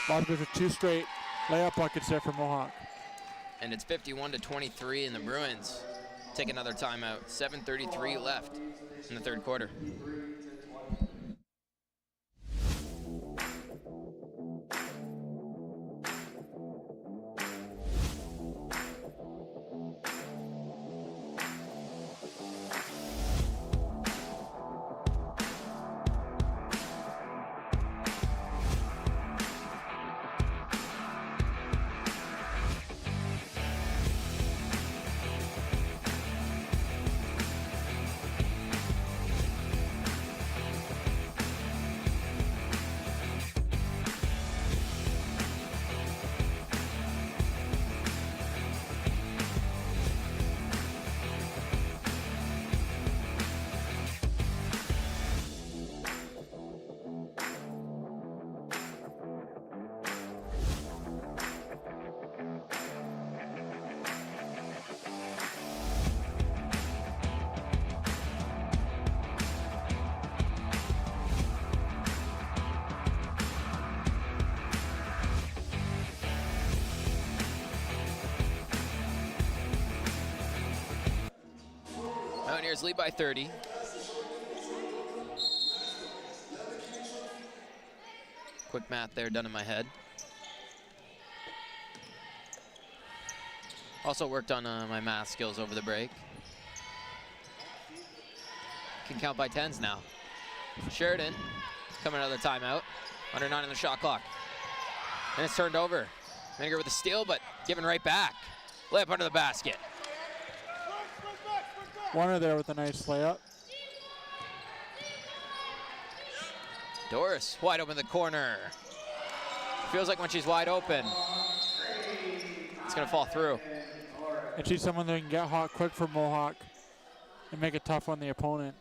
Speaker 2: Bosovic with 2 straight layup buckets there for Mohawk.
Speaker 3: And it's 51-23, and the Bruins take another timeout. 7:33 left in the third quarter. Mountaineers lead by 30. Quick math there done in my head. Also worked on my math skills over the break. Can count by 10s now. Sheridan coming another timeout. Under 9 on the shot clock. And it's turned over. Miniger with a steal, but given right back. Layup under the basket.
Speaker 2: Warner there with a nice layup.
Speaker 3: Doris wide open in the corner. Feels like when she's wide open, it's gonna fall through.
Speaker 2: And she's someone that can get hot quick for Mohawk and make it tough on the opponent.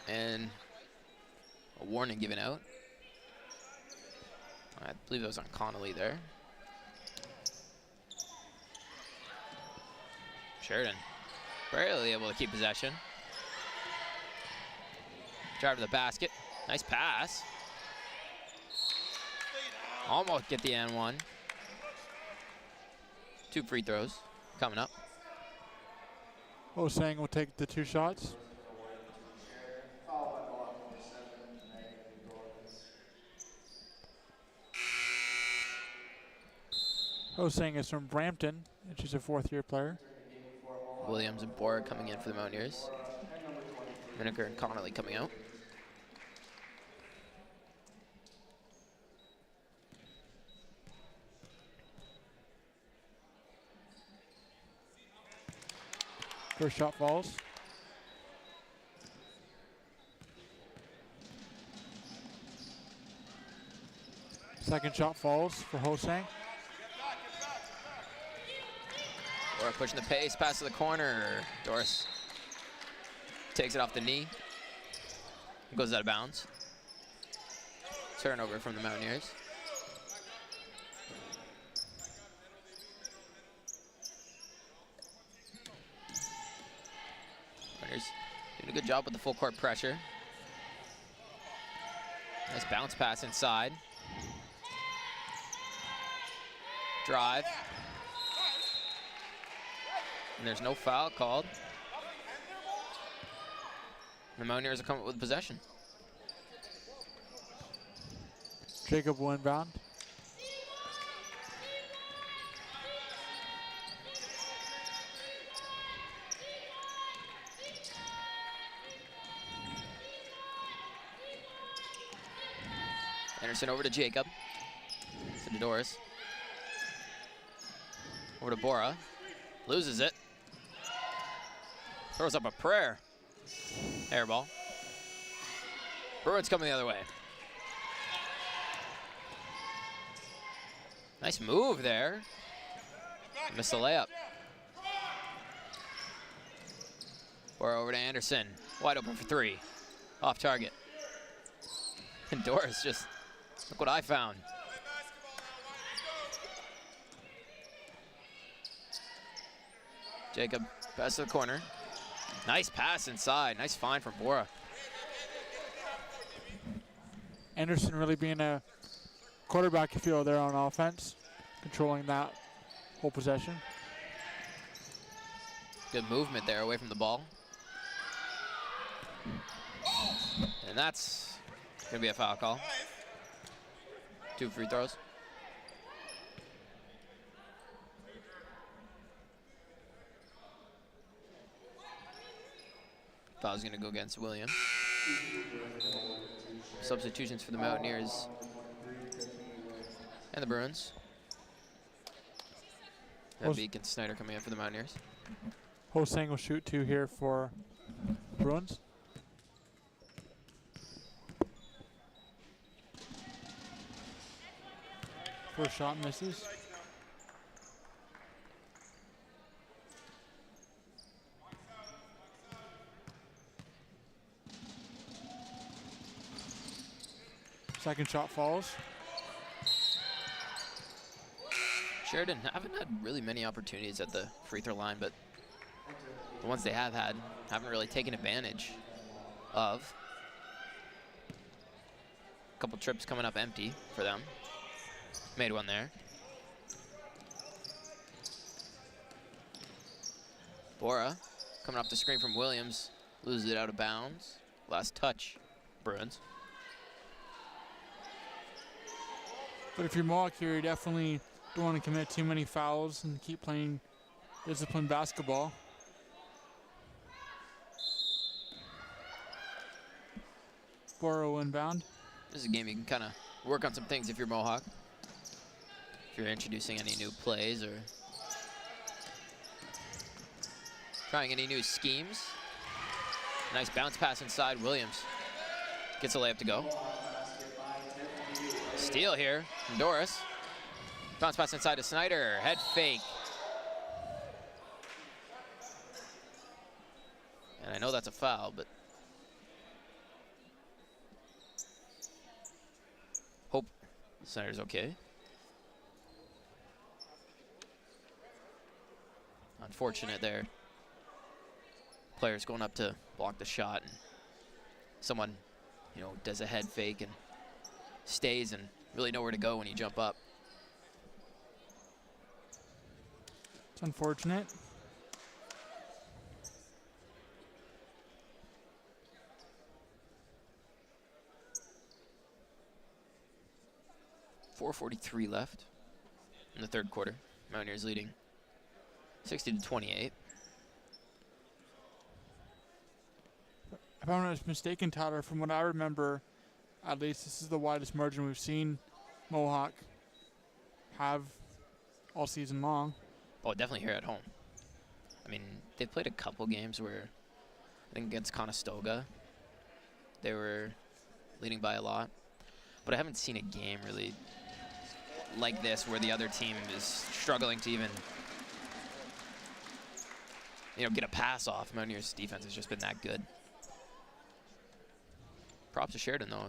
Speaker 3: And a warning given out. I believe it was on Connolly there. Sheridan barely able to keep possession. Drive to the basket. Nice pass. Almost get the N1. 2 free throws coming up.
Speaker 2: Hosang will take the 2 shots. Hosang is from Brampton, and she's a 4th-year player.
Speaker 3: Williams and Bora coming in for the Mountaineers. Miniker and Connolly coming out.
Speaker 2: First shot falls. Second shot falls for Hosang.
Speaker 3: Bora pushing the pace, pass to the corner. Doris takes it off the knee. Goes out of bounds. Turnover from the Mountaineers. Mountaineers doing a good job with the full court pressure. Nice bounce pass inside. Drive. And there's no foul called. The Mountaineers are coming with possession.
Speaker 2: Jacob will inbound.
Speaker 3: Anderson over to Jacob. To Doris. Over to Bora. Loses it. Throws up a prayer. Air ball. Bruins coming the other way. Nice move there. Missed the layup. Bora over to Anderson. Wide open for 3. Off target. And Doris just, look what I found. Jacob, pass to the corner. Nice pass inside. Nice find from Bora.
Speaker 2: Anderson really being a quarterback, you feel, there on offense, controlling that whole possession.
Speaker 3: Good movement there away from the ball. And that's going to be a foul call. 2 free throws. Foul's going to go against Williams. Substitutions for the Mountaineers and the Bruins. And Beacon Snyder coming in for the Mountaineers.
Speaker 2: Hosang will shoot 2 here for Bruins. First shot misses. Second shot falls.
Speaker 3: Sheridan haven't had really many opportunities at the free throw line, but the ones they have had haven't really taken advantage of. A couple trips coming up empty for them. Made one there. Bora coming off the screen from Williams, loses it out of bounds. Last touch, Bruins.
Speaker 2: But if you're Mohawk here, you definitely don't want to commit too many fouls and keep playing disciplined basketball. Bora inbound.
Speaker 3: This is a game you can kind of work on some things if you're Mohawk. If you're introducing any new plays or trying any new schemes. Nice bounce pass inside. Williams gets a layup to go. Steal here from Doris. Bounce pass inside to Snyder. Head fake. And I know that's a foul, but hope Snyder's okay. Unfortunate there. Players going up to block the shot, and someone, does a head fake and stays and really nowhere to go when you jump up.
Speaker 2: It's unfortunate.
Speaker 3: 4:43 left in the third quarter. Mountaineers leading 60-28.
Speaker 2: If I'm not mistaken, Tyler, from what I remember, at least this is the widest margin we've seen Mohawk have all season long.
Speaker 3: Oh, definitely here at home. I mean, they've played a couple games where, I think against Conestoga, they were leading by a lot. But I haven't seen a game really like this where the other team is struggling to even, get a pass off. Mountaineers' defense has just been that good. Props to Sheridan, though,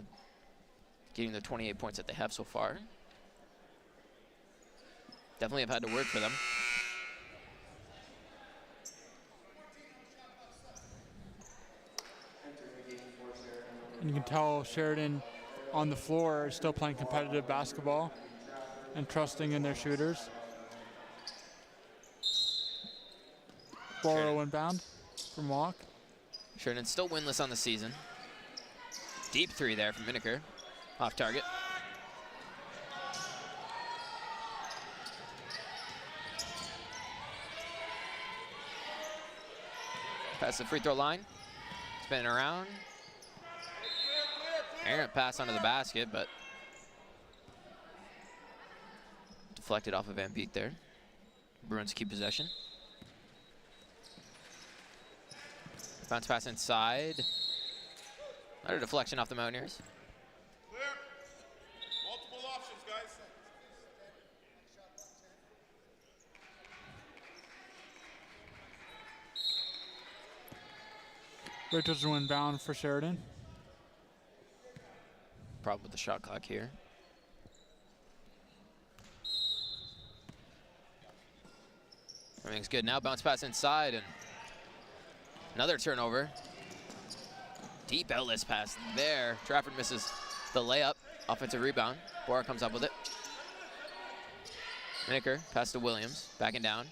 Speaker 3: getting the 28 points that they have so far. Definitely have had to work for them.
Speaker 2: And you can tell Sheridan on the floor is still playing competitive basketball and trusting in their shooters. Ball inbound from Mohawk.
Speaker 3: Sheridan still winless on the season. Deep three there from Miniker. Off target. Past the free throw line. Spinning around. Errant pass onto the basket, but deflected off of Van Beek there. Bruins keep possession. Bounce pass inside. Another deflection off the Mountaineers.
Speaker 4: Clear. Multiple options, guys.
Speaker 2: Richards will inbound for Sheridan.
Speaker 3: Problem with the shot clock here. Everything's good now. Bounce pass inside and another turnover. Deep outlets pass there. Trafford misses the layup. Offensive rebound. Bora comes up with it. Miniker pass to Williams. Backing down.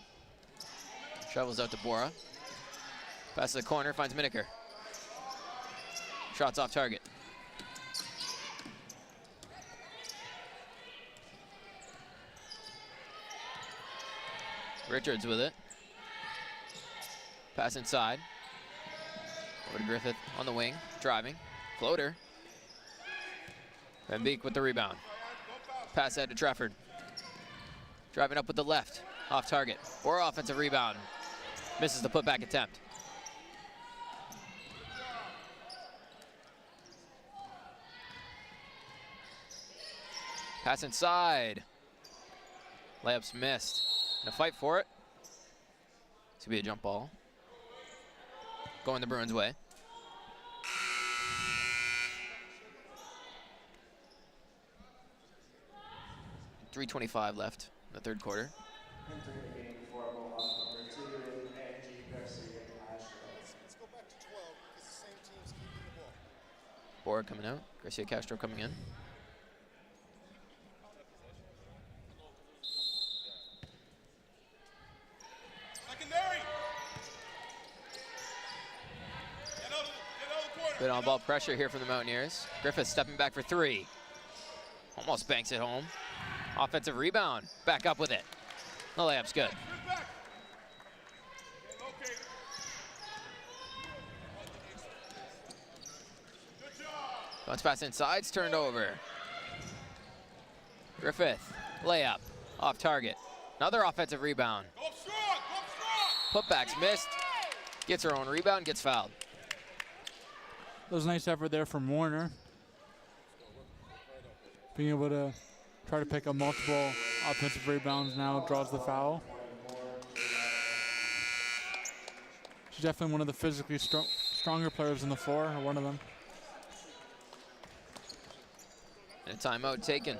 Speaker 3: Shovels out to Bora. Pass to the corner. Finds Miniker. Shots off target. Richards with it. Pass inside. Over to Griffith on the wing. Driving. Floater. Van Beek with the rebound. Pass out to Trafford. Driving up with the left. Off target. Or offensive rebound. Misses the putback attempt. Pass inside. Layup's missed. And a fight for it. It's gonna be a jump ball. Going the Bruins' way. .325 left in the third quarter.
Speaker 1: Entering the game for Mohawk, number 2, Angie Garcia Castro.
Speaker 5: Let's go back to 12 because the same team's keeping the ball.
Speaker 3: Bora coming out. Garcia Castro coming in.
Speaker 4: Secondary.
Speaker 3: Bit on ball pressure here from the Mountaineers. Griffith stepping back for three. Almost banks it home. Offensive rebound. Back up with it. The layup's good. Bounce pass inside's turned over. Griffith, layup, off target. Another offensive rebound. Putback's missed. Gets her own rebound, gets fouled.
Speaker 2: That was a nice effort there from Warner. Being able to try to pick up multiple offensive rebounds now draws the foul. She's definitely one of the physically stronger players on the floor, or one of them.
Speaker 3: And a timeout taken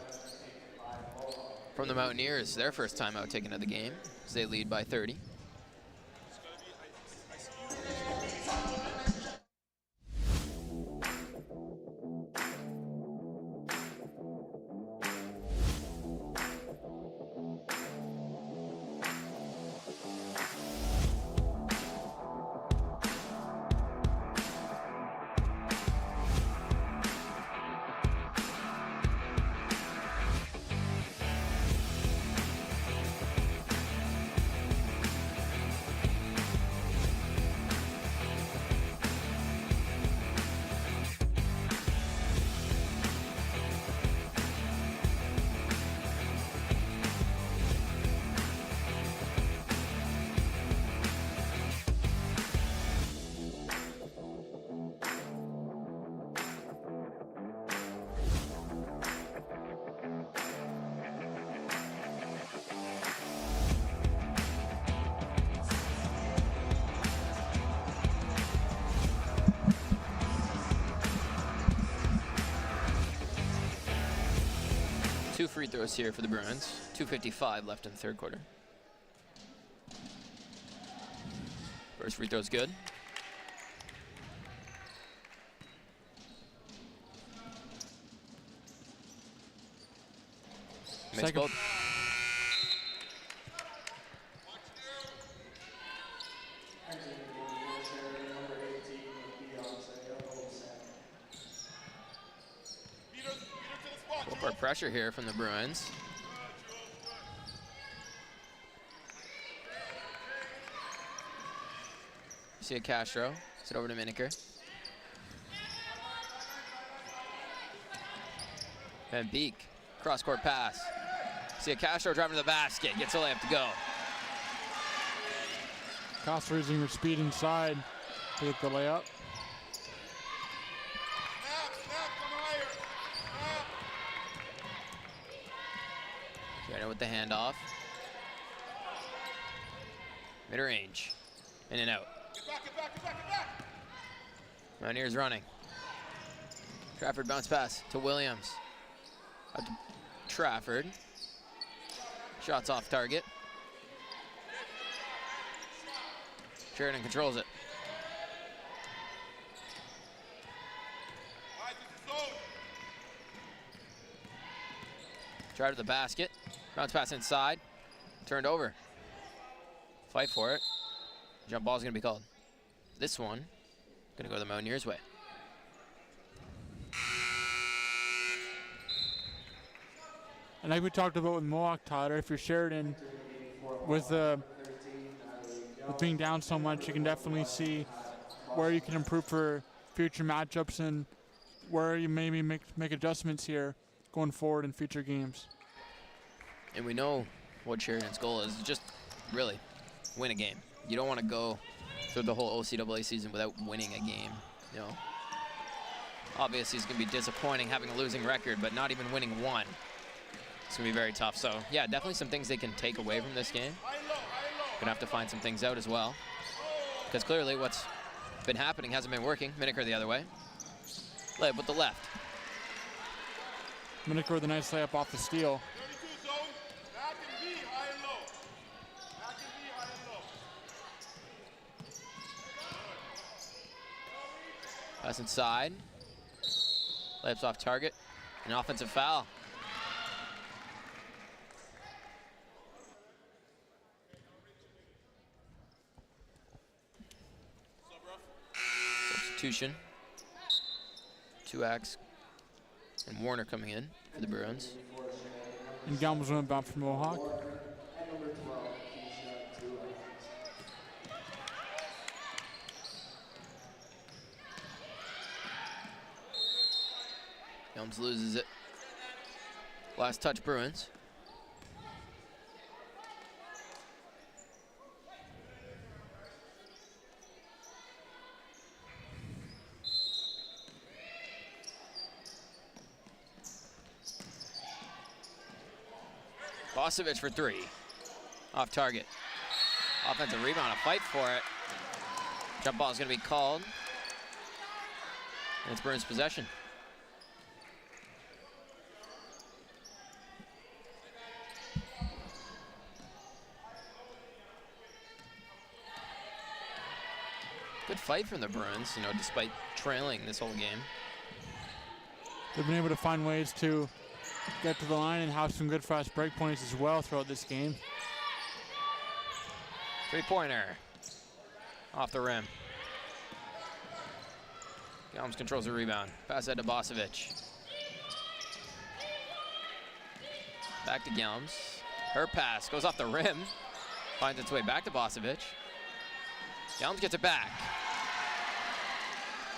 Speaker 3: from the Mountaineers. Their first timeout taken of the game as they lead by 30. 2 free throws here for the Bruins. 2:55 left in the third quarter. First free throw's good. Makes
Speaker 2: Second.
Speaker 3: both. Full court pressure here from the Bruins. See a Castro. Sit over to Miniker. Van Beek. Cross-court pass. See a Castro driving to the basket. Gets a layup to go.
Speaker 2: Castro using her speed inside to get the layup.
Speaker 3: Sheridan with the handoff. Mid-range. In and out. Mountaineers running. Trafford bounce pass to Williams. Out to Trafford. Shots off target. Sheridan controls it. Drive to the basket. Bounce pass inside. Turned over. Fight for it. Jump ball's gonna be called. This one gonna go the Mountaineers' way.
Speaker 2: And like we talked about with Mohawk, Tyler, if you're Sheridan, with being down so much, you can definitely see where you can improve for future matchups and where you maybe make adjustments here going forward in future games.
Speaker 3: And we know what Sheridan's goal is, just really win a game. You don't want to go through the whole OCAA season without winning a game. You know, obviously it's going to be disappointing having a losing record, but not even winning one. It's going to be very tough. So, yeah, definitely some things they can take away from this game. Going to have to find some things out as well. Because clearly what's been happening hasn't been working. Miniker the other way. Layup with the left.
Speaker 2: Miniker with a nice layup off the steal.
Speaker 3: Pass inside. Layups off target. An offensive foul. Substitution. 2X. And Warner coming in for the Bruins.
Speaker 2: And Galmus went back for Mohawk.
Speaker 3: Helms loses it. Last touch, Bruins. Bosovic for 3. Off target. Offensive rebound, a fight for it. Jump ball is going to be called. And it's Bruins possession. Good fight from the Bruins, you know, despite trailing this whole game.
Speaker 2: They've been able to find ways to get to the line and have some good fast break points as well throughout this game.
Speaker 3: 3-pointer. Off the rim. Galms controls the rebound. Pass that to Bosovic. Back to Galms. Her pass goes off the rim. Finds its way back to Bosovic. Galms gets it back.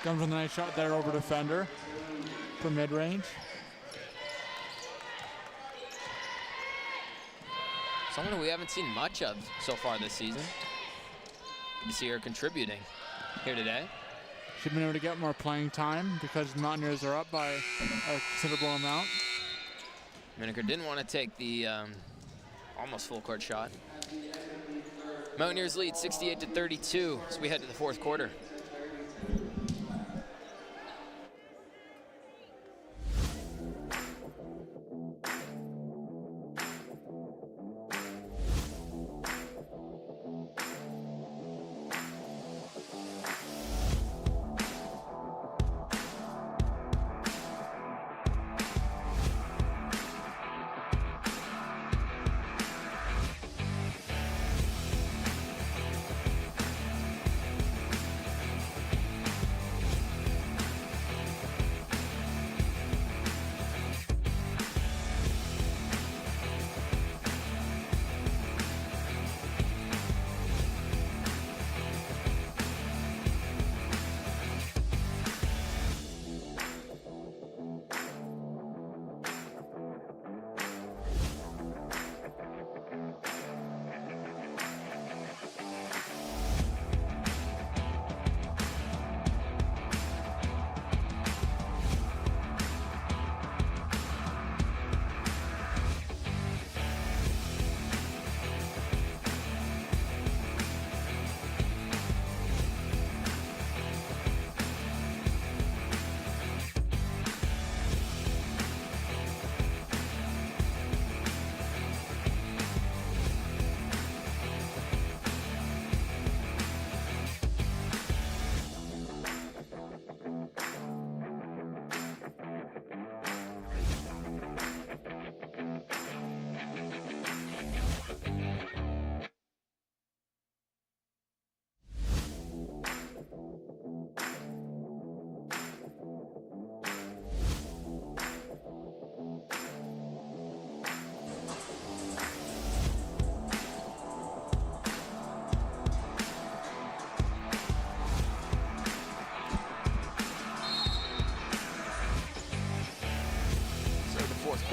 Speaker 2: Comes with a nice shot there over defender for mid-range.
Speaker 3: Someone we haven't seen much of so far this season. You see her contributing here today.
Speaker 2: She's been able to get more playing time because the Mountaineers are up by a considerable amount.
Speaker 3: Miniker didn't want to take the almost full court shot. Mountaineers lead 68-32 as we head to the fourth quarter.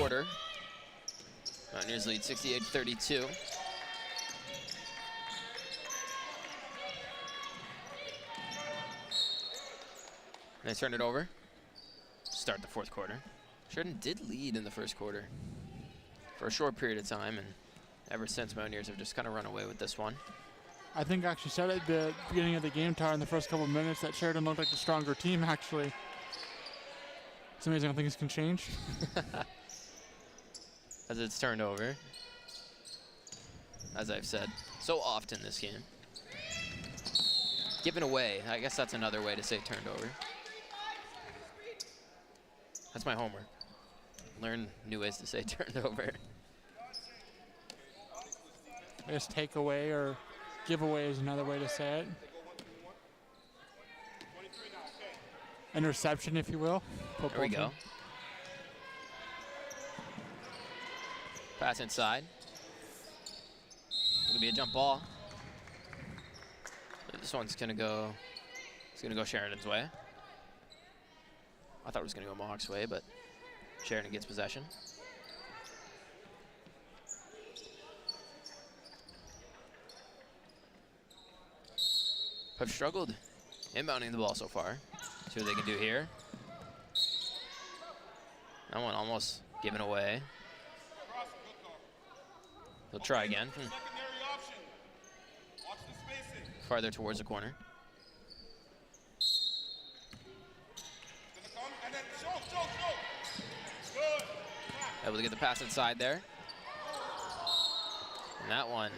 Speaker 3: quarter. Mountaineers lead 68-32. They turn it over. Start the fourth quarter. Sheridan did lead in the first quarter for a short period of time, and ever since, Mountaineers have just kind of run away with this one.
Speaker 2: I think I actually said at the beginning of the game, Tyler, in the first couple of minutes, that Sheridan looked like the stronger team, actually. It's amazing how things can change.
Speaker 3: As it's turned over. As I've said so often this game. Given away, I guess that's another way to say turned over. That's my homework. Learn new ways to say turned over.
Speaker 2: I guess take away or give away is another way to say it. Interception, if you will.
Speaker 3: There we go. Pass inside. It'll be a jump ball. This one's gonna go. It's gonna go Sheridan's way. I thought it was gonna go Mohawk's way, but Sheridan gets possession. Have struggled inbounding the ball so far. See what they can do here. That one almost given away. They'll try again from farther towards the corner. Able to get the pass inside there. And that one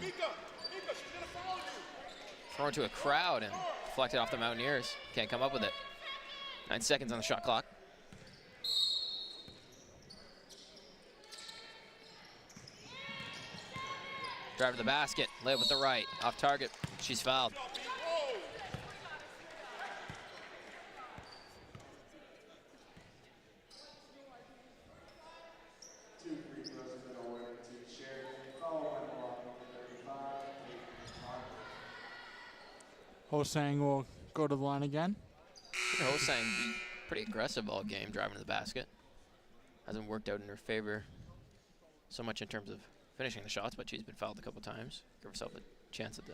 Speaker 3: thrown to a crowd and deflected off the Mountaineers. Can't come up with it. 9 seconds on the shot clock. Drive to the basket, layup with the right, off target. She's fouled.
Speaker 2: Hosang will go to the line again.
Speaker 3: Hosang be pretty aggressive all game, driving to the basket. Hasn't worked out in her favor so much in terms of finishing the shots, but she's been fouled a couple times. Give herself a chance at the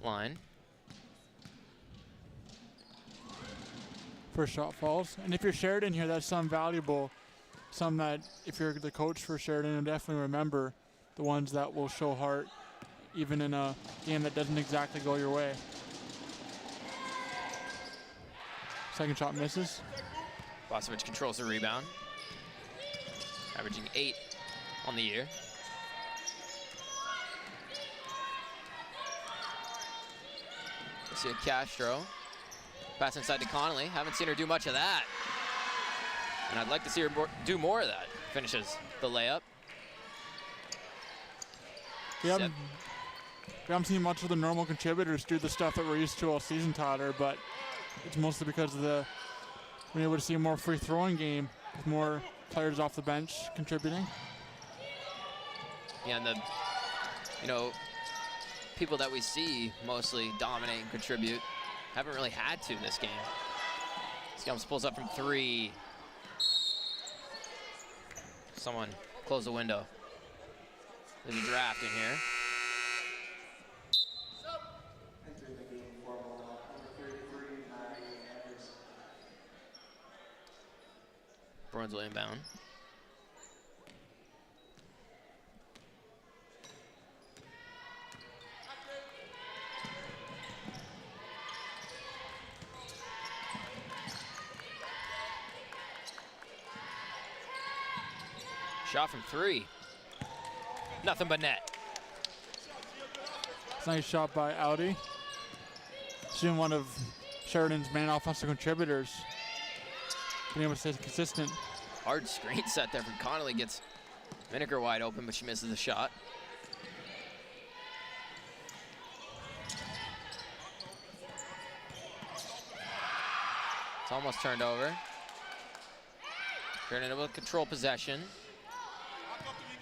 Speaker 3: line.
Speaker 2: First shot falls. And if you're Sheridan here, that's some valuable, some that if you're the coach for Sheridan, you'll definitely remember the ones that will show heart even in a game that doesn't exactly go your way. Second shot misses.
Speaker 3: Bosovic controls the rebound. Averaging 8 on the year. See Castro. Pass inside to Connolly. Haven't seen her do much of that. And I'd like to see her do more of that. Finishes the layup.
Speaker 2: We haven't seen much of the normal contributors do the stuff that we're used to all season, Tyler, but it's mostly because of we're able to see a more free throwing game with more players off the bench contributing.
Speaker 3: Yeah, and the people that we see mostly dominate and contribute haven't really had to this game. Scums pulls up from 3. Someone close the window. There's a draft in here. Bruins will inbound. Shot from 3. Nothing but net.
Speaker 2: Nice shot by Audi. She's been one of Sheridan's main offensive contributors. Been able to stay consistent.
Speaker 3: Hard screen set there from Connolly. Gets Vinegar wide open, but she misses the shot. It's almost turned over. Sheridan able to control possession.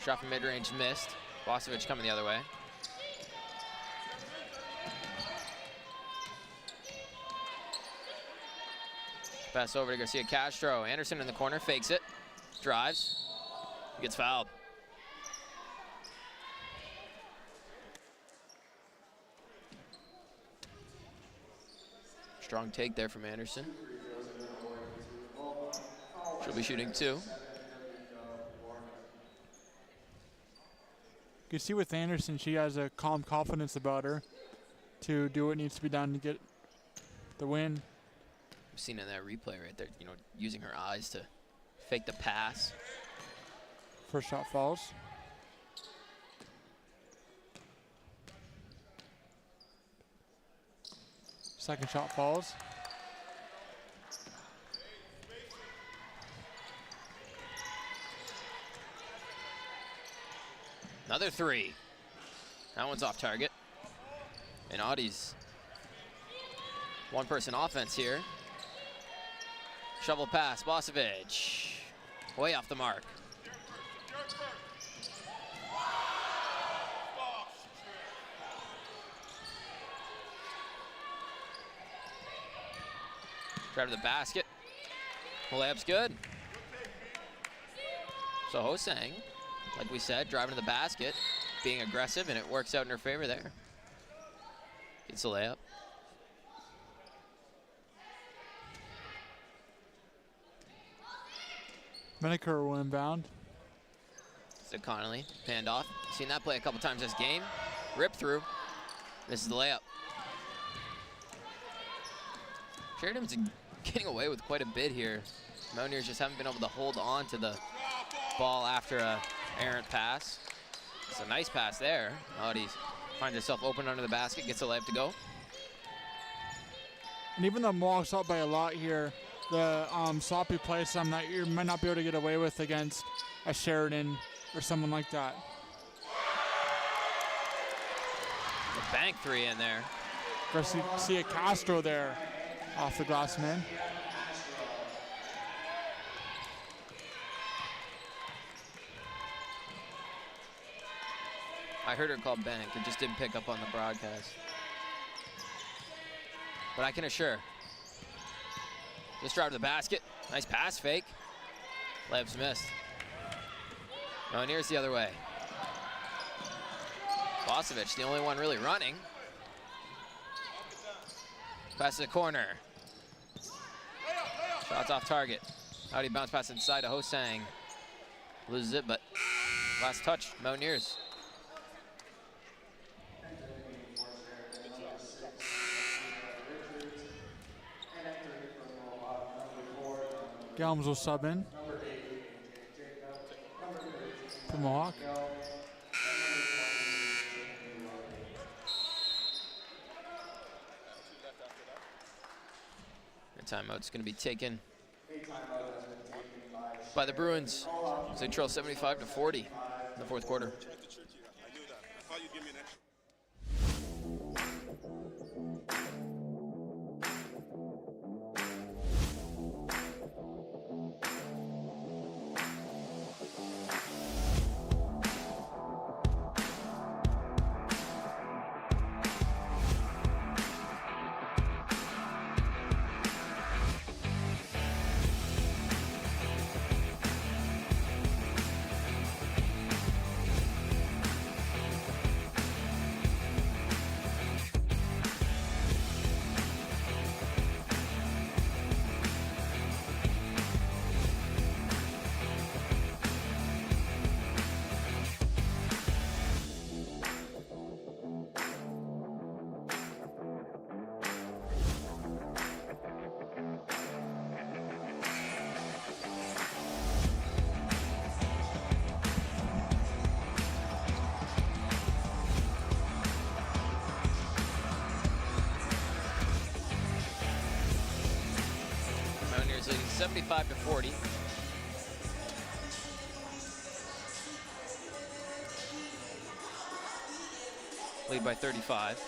Speaker 3: Shot from mid-range missed. Bosovic coming the other way. Pass over to Garcia Castro. Anderson in the corner, fakes it. Drives. He gets fouled. Strong take there from Anderson. She'll be shooting 2.
Speaker 2: You can see with Anderson, she has a calm confidence about her to do what needs to be done to get the win.
Speaker 3: We've seen in that replay right there, you know, using her eyes to fake the pass.
Speaker 2: First shot falls. Second shot falls.
Speaker 3: Another 3. That one's off target. And Audie's one-person offense here. Shovel pass, Bosovic. Way off the mark. Drive to the basket. The layup's good. So Hosang, like we said, driving to the basket, being aggressive, and it works out in her favor there. Gets a layup.
Speaker 2: Menaker will inbound.
Speaker 3: So Connolly, handoff. Seen that play a couple times this game. Rip through. This is the layup. Sheridan's getting away with quite a bit here. Mountaineers just haven't been able to hold on to the ball after a errant pass. It's a nice pass there. Audie finds herself open under the basket, gets a layup to go.
Speaker 2: And even though Mohawk's up by a lot here, the sloppy play you might not be able to get away with against a Sheridan or someone like that.
Speaker 3: The bank 3 in there.
Speaker 2: Garcia Castro there off the glass man.
Speaker 3: I heard her called bank. It just didn't pick up on the broadcast. But I can assure. Just drive to the basket. Nice pass fake. Layup's missed. Mountaineers the other way. Bosovic, the only one really running. Pass to the corner. Shots off target. Howdy bounce pass inside to Hosang. Loses it, but last touch, Mountaineers.
Speaker 2: Gelms will sub in for Mohawk.
Speaker 3: The timeout's going to be taken by the Bruins. So they trail 75-40 in the fourth quarter. Mountaineers leading 75-40. Lead by 35.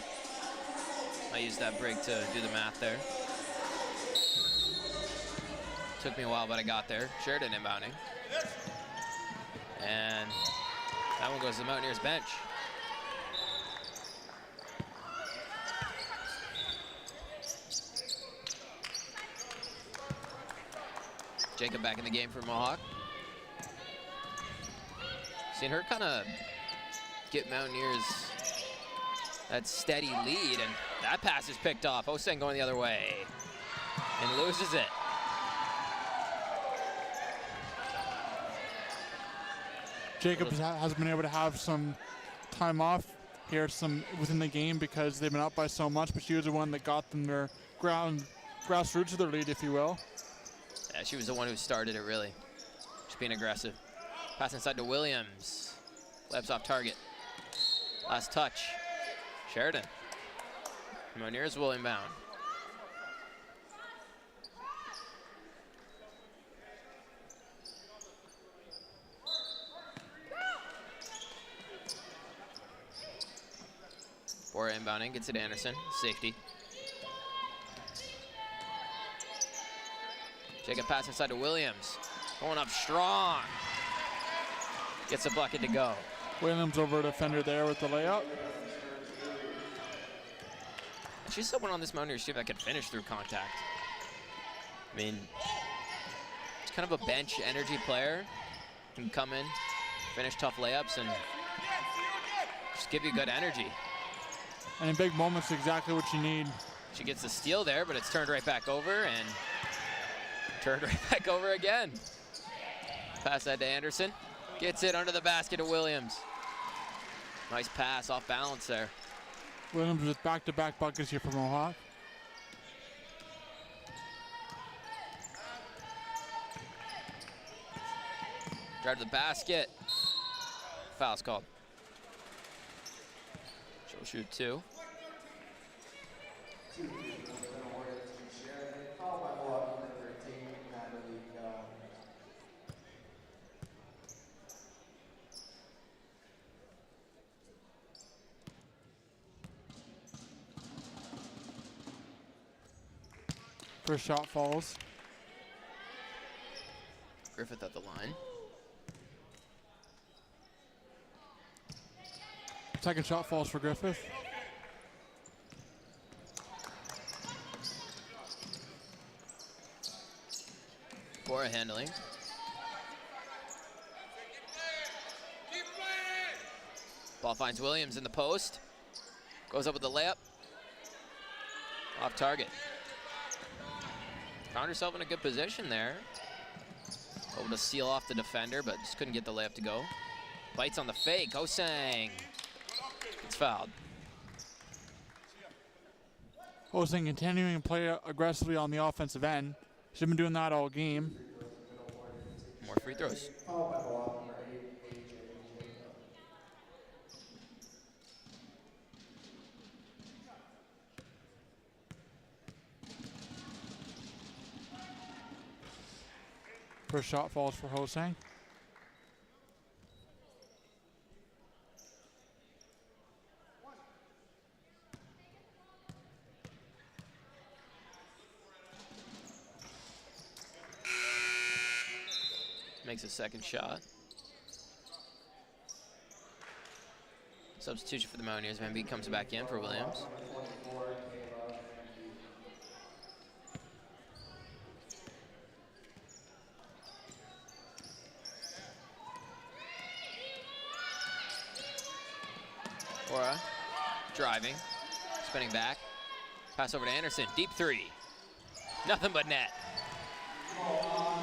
Speaker 3: I used that break to do the math there. Took me a while, but I got there. Sheridan inbounding. And that one goes to the Mountaineers bench. Jacob back in the game for Mohawk. Seen her kind of get Mountaineers that steady lead, and that pass is picked off. Hosang going the other way and loses it.
Speaker 2: Jacobs has been able to have some time off here within the game because they've been up by so much, but she was the one that got them their grassroots of their lead, if you will.
Speaker 3: Yeah, she was the one who started it, really. Just being aggressive. Pass inside to Williams. Layups off target. Last touch. Sheridan. Mountaineers will inbound. Bora inbounding, gets it Anderson, safety. Jacob pass inside to Williams. Going up strong. Gets a bucket to go.
Speaker 2: Williams over defender there with the layup.
Speaker 3: And she's someone on this Mountaineers team that can finish through contact. I mean, it's kind of a bench energy player. Can come in, finish tough layups, and just give you good energy.
Speaker 2: And in big moments, exactly what you need.
Speaker 3: She gets the steal there, but it's turned right back over, and turned right back over again. Pass that to Anderson. Gets it under the basket to Williams. Nice pass, off balance there.
Speaker 2: Williams with back-to-back buckets here for Mohawk.
Speaker 3: Drive to the basket. Foul's called. She'll shoot two.
Speaker 2: First shot falls.
Speaker 3: Griffith at the line.
Speaker 2: Second shot falls for Griffith.
Speaker 3: Bora handling. Ball finds Williams in the post. Goes up with the layup. Off target. Found herself in a good position there. Able to seal off the defender, but just couldn't get the layup to go. Bites on the fake. Hosang. It's fouled.
Speaker 2: Hosang continuing to play aggressively on the offensive end. She's been doing that all game.
Speaker 3: More free throws.
Speaker 2: First shot falls for Hosang.
Speaker 3: Makes a second shot. Substitution for the Mountaineers. Van Beek comes back in for Williams. Bora driving, spinning back. Pass over to Anderson. Deep three. Nothing but net.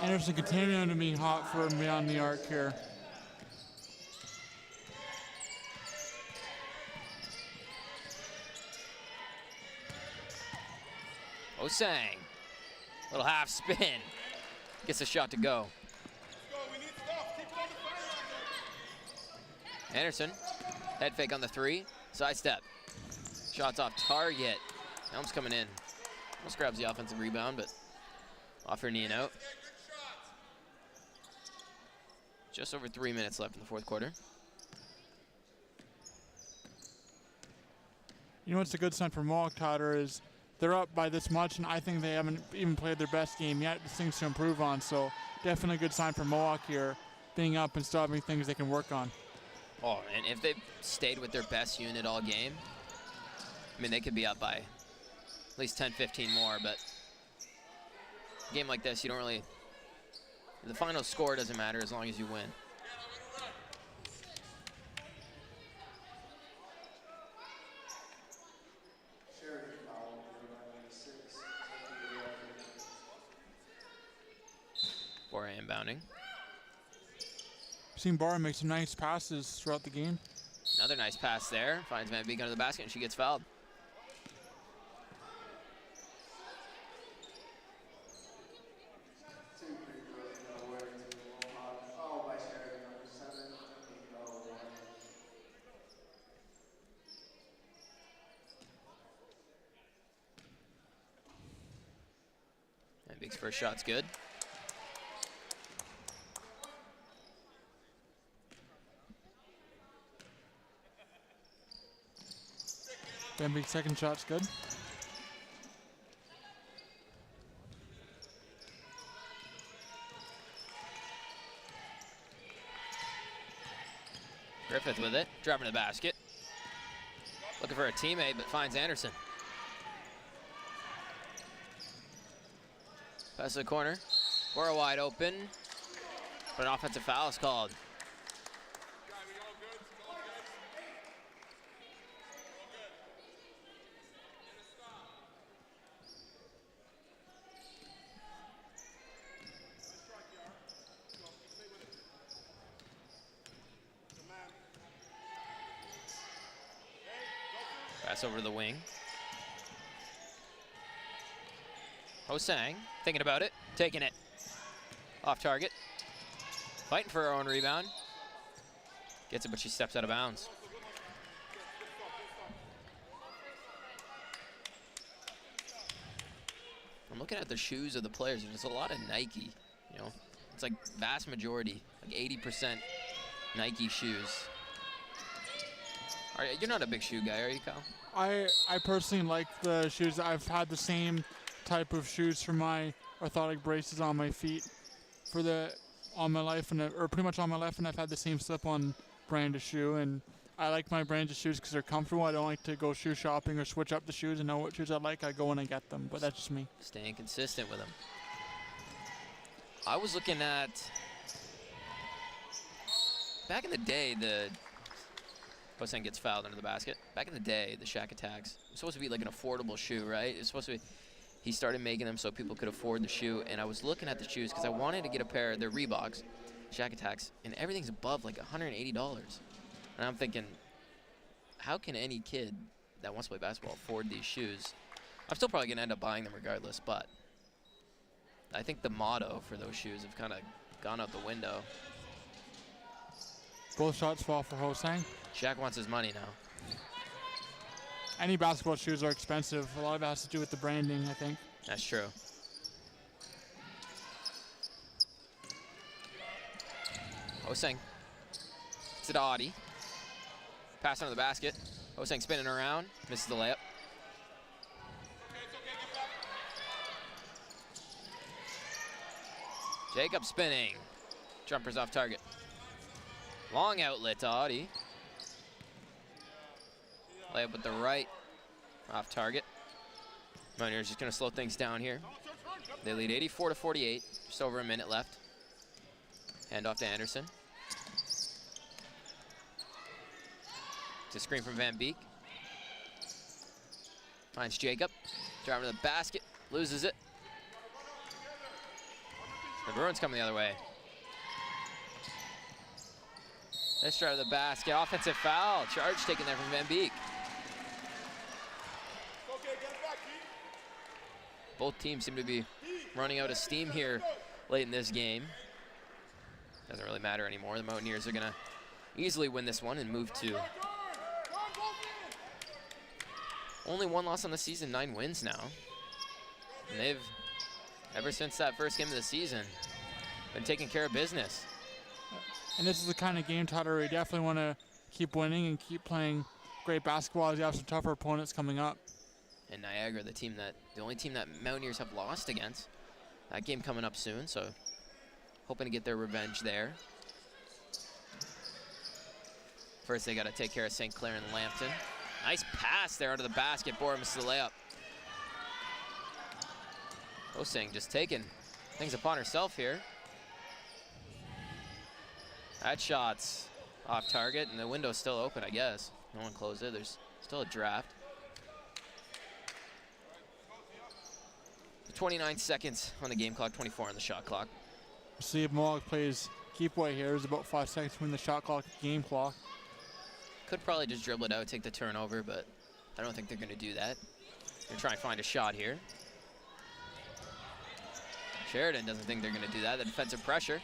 Speaker 2: Anderson continuing to be hot for beyond the arc here.
Speaker 3: Hosang. Little half spin. Gets a shot to go. Anderson. Head fake on the three. Side step. Shots off target. Helm's coming in. Almost grabs the offensive rebound, but off her knee and out. Just over 3 minutes left in the fourth quarter.
Speaker 2: You know what's a good sign for Mohawk, Tyler, is they're up by this much, and I think they haven't even played their best game yet. There's things to improve on, so definitely a good sign for Mohawk here, being up and still having things they can work on.
Speaker 3: Oh, and if they stayed with their best unit all game, I mean, they could be up by at least 10, 15 more, but a game like this, you don't really, the final score doesn't matter as long as you win. Bora inbounding.
Speaker 2: I've seen Bora make some nice passes throughout the game.
Speaker 3: Another nice pass there. Finds Van Beek under the basket, and she gets fouled. Van Beek's first shot's good.
Speaker 2: Van Beek's second shot's good.
Speaker 3: Griffith with it, driving to the basket. Looking for a teammate, but finds Anderson. Pass to the corner. Bora wide open, but an offensive foul is called. Pass over to the wing. Hosang, thinking about it, taking it. Off target. Fighting for her own rebound. Gets it, but she steps out of bounds. I'm looking at the shoes of the players, and there's a lot of Nike, you know. It's like vast majority, like 80% Nike shoes. You're not a big shoe guy, are you, Kyle?
Speaker 2: I personally like the shoes. I've had the same type of shoes for my orthotic braces on my feet all my life, or pretty much all my life, and I've had the same slip-on brand of shoe, and I like my brand of shoes because they're comfortable. I don't like to go shoe shopping or switch up the shoes and know what shoes I like. I go when I get them, but that's just me.
Speaker 3: Staying consistent with them. I was looking at, back in the day, Hosang gets fouled under the basket. Back in the day, the Shack Attacks, it was supposed to be like an affordable shoe, right? It's supposed to be, he started making them so people could afford the shoe, and I was looking at the shoes because I wanted to get a pair. They're Reeboks, Shack Attacks, and everything's above like $180. And I'm thinking, how can any kid that wants to play basketball afford these shoes? I'm still probably going to end up buying them regardless, but I think the motto for those shoes have kind of gone out the window.
Speaker 2: Both shots fall for Hosang.
Speaker 3: Shaq wants his money now.
Speaker 2: Any basketball shoes are expensive. A lot of it has to do with the branding, I think.
Speaker 3: That's true. Hosang. It's to Audie. Pass under the basket. Hosang spinning around. Misses the layup. Jacob spinning. Jumper's off target. Long outlet to Audie. Layup with the right. Off target. Mountaineers just going to slow things down here. They lead 84-48. Just over a minute left. Hand off to Anderson. It's a screen from Van Beek. Finds Jacob. Driving to the basket. Loses it. The Bruins coming the other way. Nice drive to the basket. Offensive foul. Charge taken there from Van Beek. Both teams seem to be running out of steam here late in this game. Doesn't really matter anymore. The Mountaineers are going to easily win this one and move to only one loss on the season, 9 wins now. And they've, ever since that first game of the season, been taking care of business.
Speaker 2: And this is the kind of game, Tyler, where you definitely want to keep winning and keep playing great basketball as you have some tougher opponents coming up.
Speaker 3: And Niagara, the only team that Mountaineers have lost against. That game coming up soon, so hoping to get their revenge there. First, they got to take care of St. Clair and Lambton. Nice pass there under the basket. Bora misses the layup. Hosang just taking things upon herself here. That shot's off target, and the window's still open, I guess. No one closed it. There's still a draft. 29 seconds on the game clock, 24 on the shot clock.
Speaker 2: See if Mohawk plays keep away here. There's about 5 seconds between the shot clock and game clock.
Speaker 3: Could probably just dribble it out, take the turnover, but I don't think they're going to do that. They're trying to find a shot here. Sheridan doesn't think they're going to do that. The defensive pressure.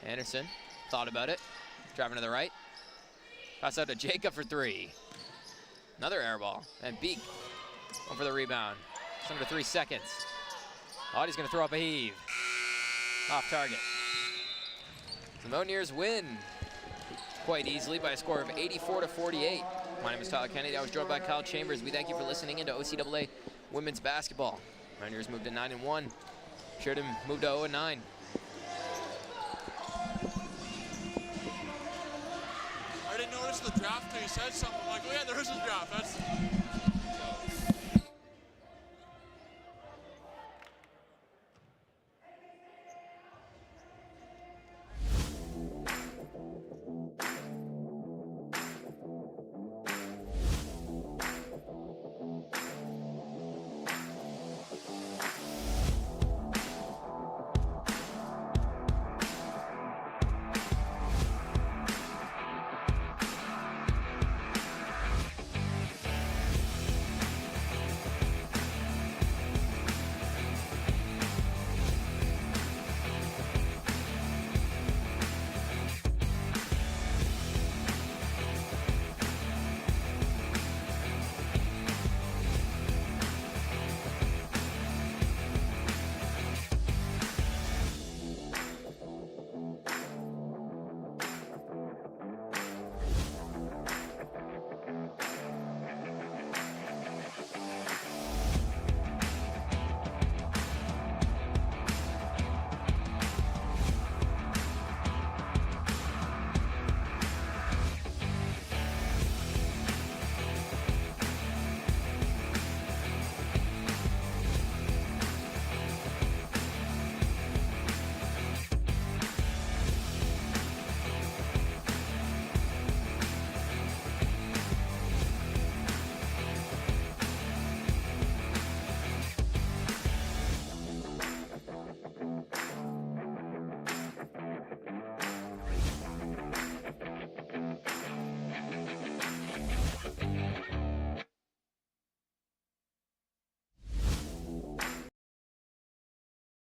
Speaker 3: Anderson thought about it. Driving to the right. Pass out to Jacob for 3. Another air ball. And Beek going for the rebound. Just under 3 seconds. Audie's going to throw up a heave. Off target. The Mountaineers win quite easily by a score of 84-48. My name is Tyler Kennedy. I was joined by Kyle Chambers. We thank you for listening into OCAA women's basketball. Mountaineers moved to 9-1. Sheridan moved to 0-9.
Speaker 2: I didn't notice the draft until you said something. I'm like, oh yeah, there is a draft.